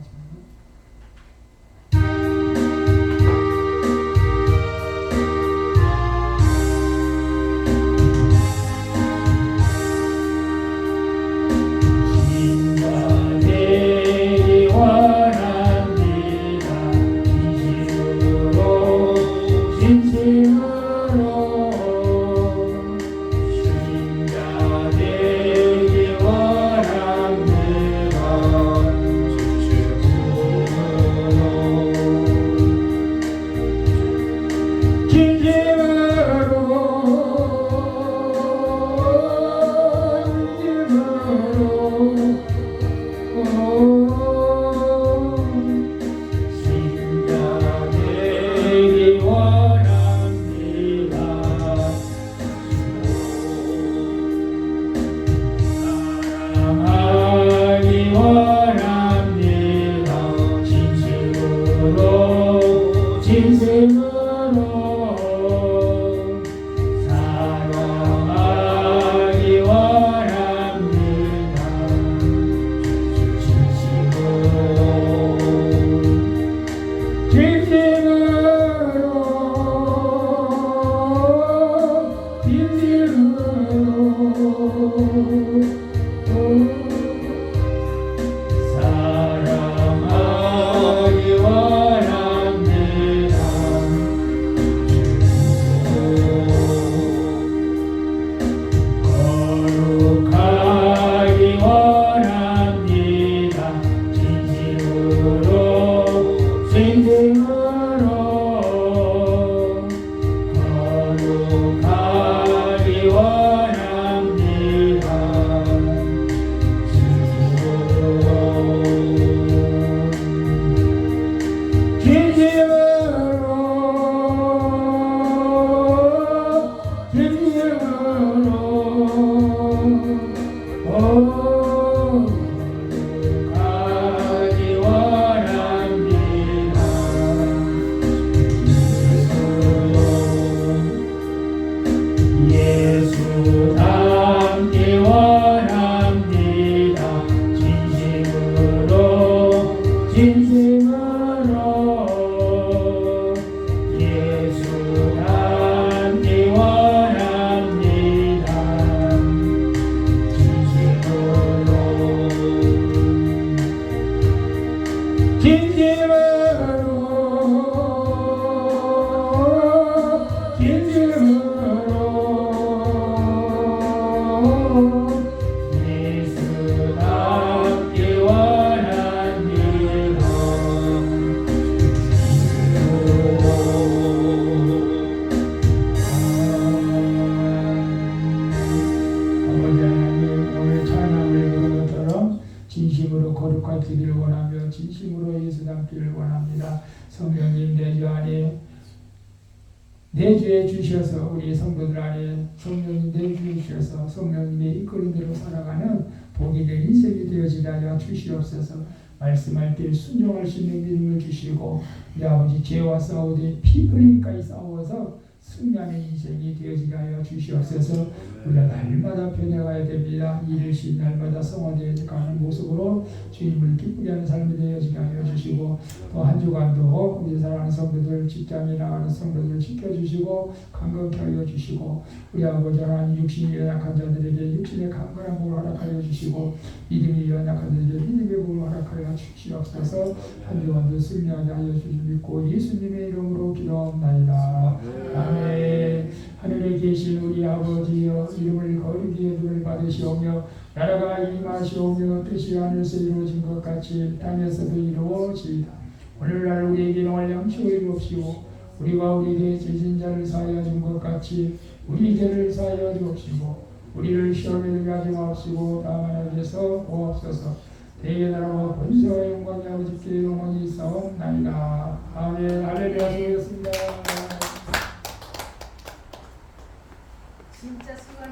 내주해 주셔서 우리 성도들 안에 성령님 내주해 주셔서 성령님의 이끌린 대로 살아가는 복이 된 인생이 되어지게 하여 주시옵소서. 말씀할 때 순종할 수 있는 믿음을 주시고 우리 아버지 죄와 싸우되 피 흘림까지 싸워서 승리하는 인생이 되어지게 하여 주시옵소서. 우리가 날마다 변해가야 됩니다. 일일씩 날마다 성화되어 가는 모습으로 주님을 기쁘게 하는 삶이 되어지게 하여 주시고 또 한 주간도 우리 사랑하는 성도들 직장에 나가는 성도들 지켜주시고 강건케 하여 주시고 우리 아버지 하나님 육신이 연약한 자들에게 육신의 강건한 복을 허락하여 주시고 믿음이 연약한 자들에게 믿음의 복을 허락하여 주시옵소서. 한 주간도 승리하게 하여 주시고 믿고 예수님의 이름으로 기도합나이다. 아멘. 하늘에 계신 우리 아버지여 이름을 거룩히 여김을 받으시오며 나라가 임하시오며 뜻이 하늘에서 이루어진 것 같이 땅에서도 이루어지이다. 오늘날 우리에게 영할 양식을 이루옵시고 우리가 우리에게 죄진 자를 사하여 준 것 같이 우리 죄를 사하여 주옵시고 우리를 시험에 들게 하지 마옵시고 다만 악에서 구하옵소서. 대의 나라와 권세와 영광이 아버지께 영원히 있사옵나이다. 아멘. 할렐루야. 수고하셨습니다. 진짜 수고하셨습니다.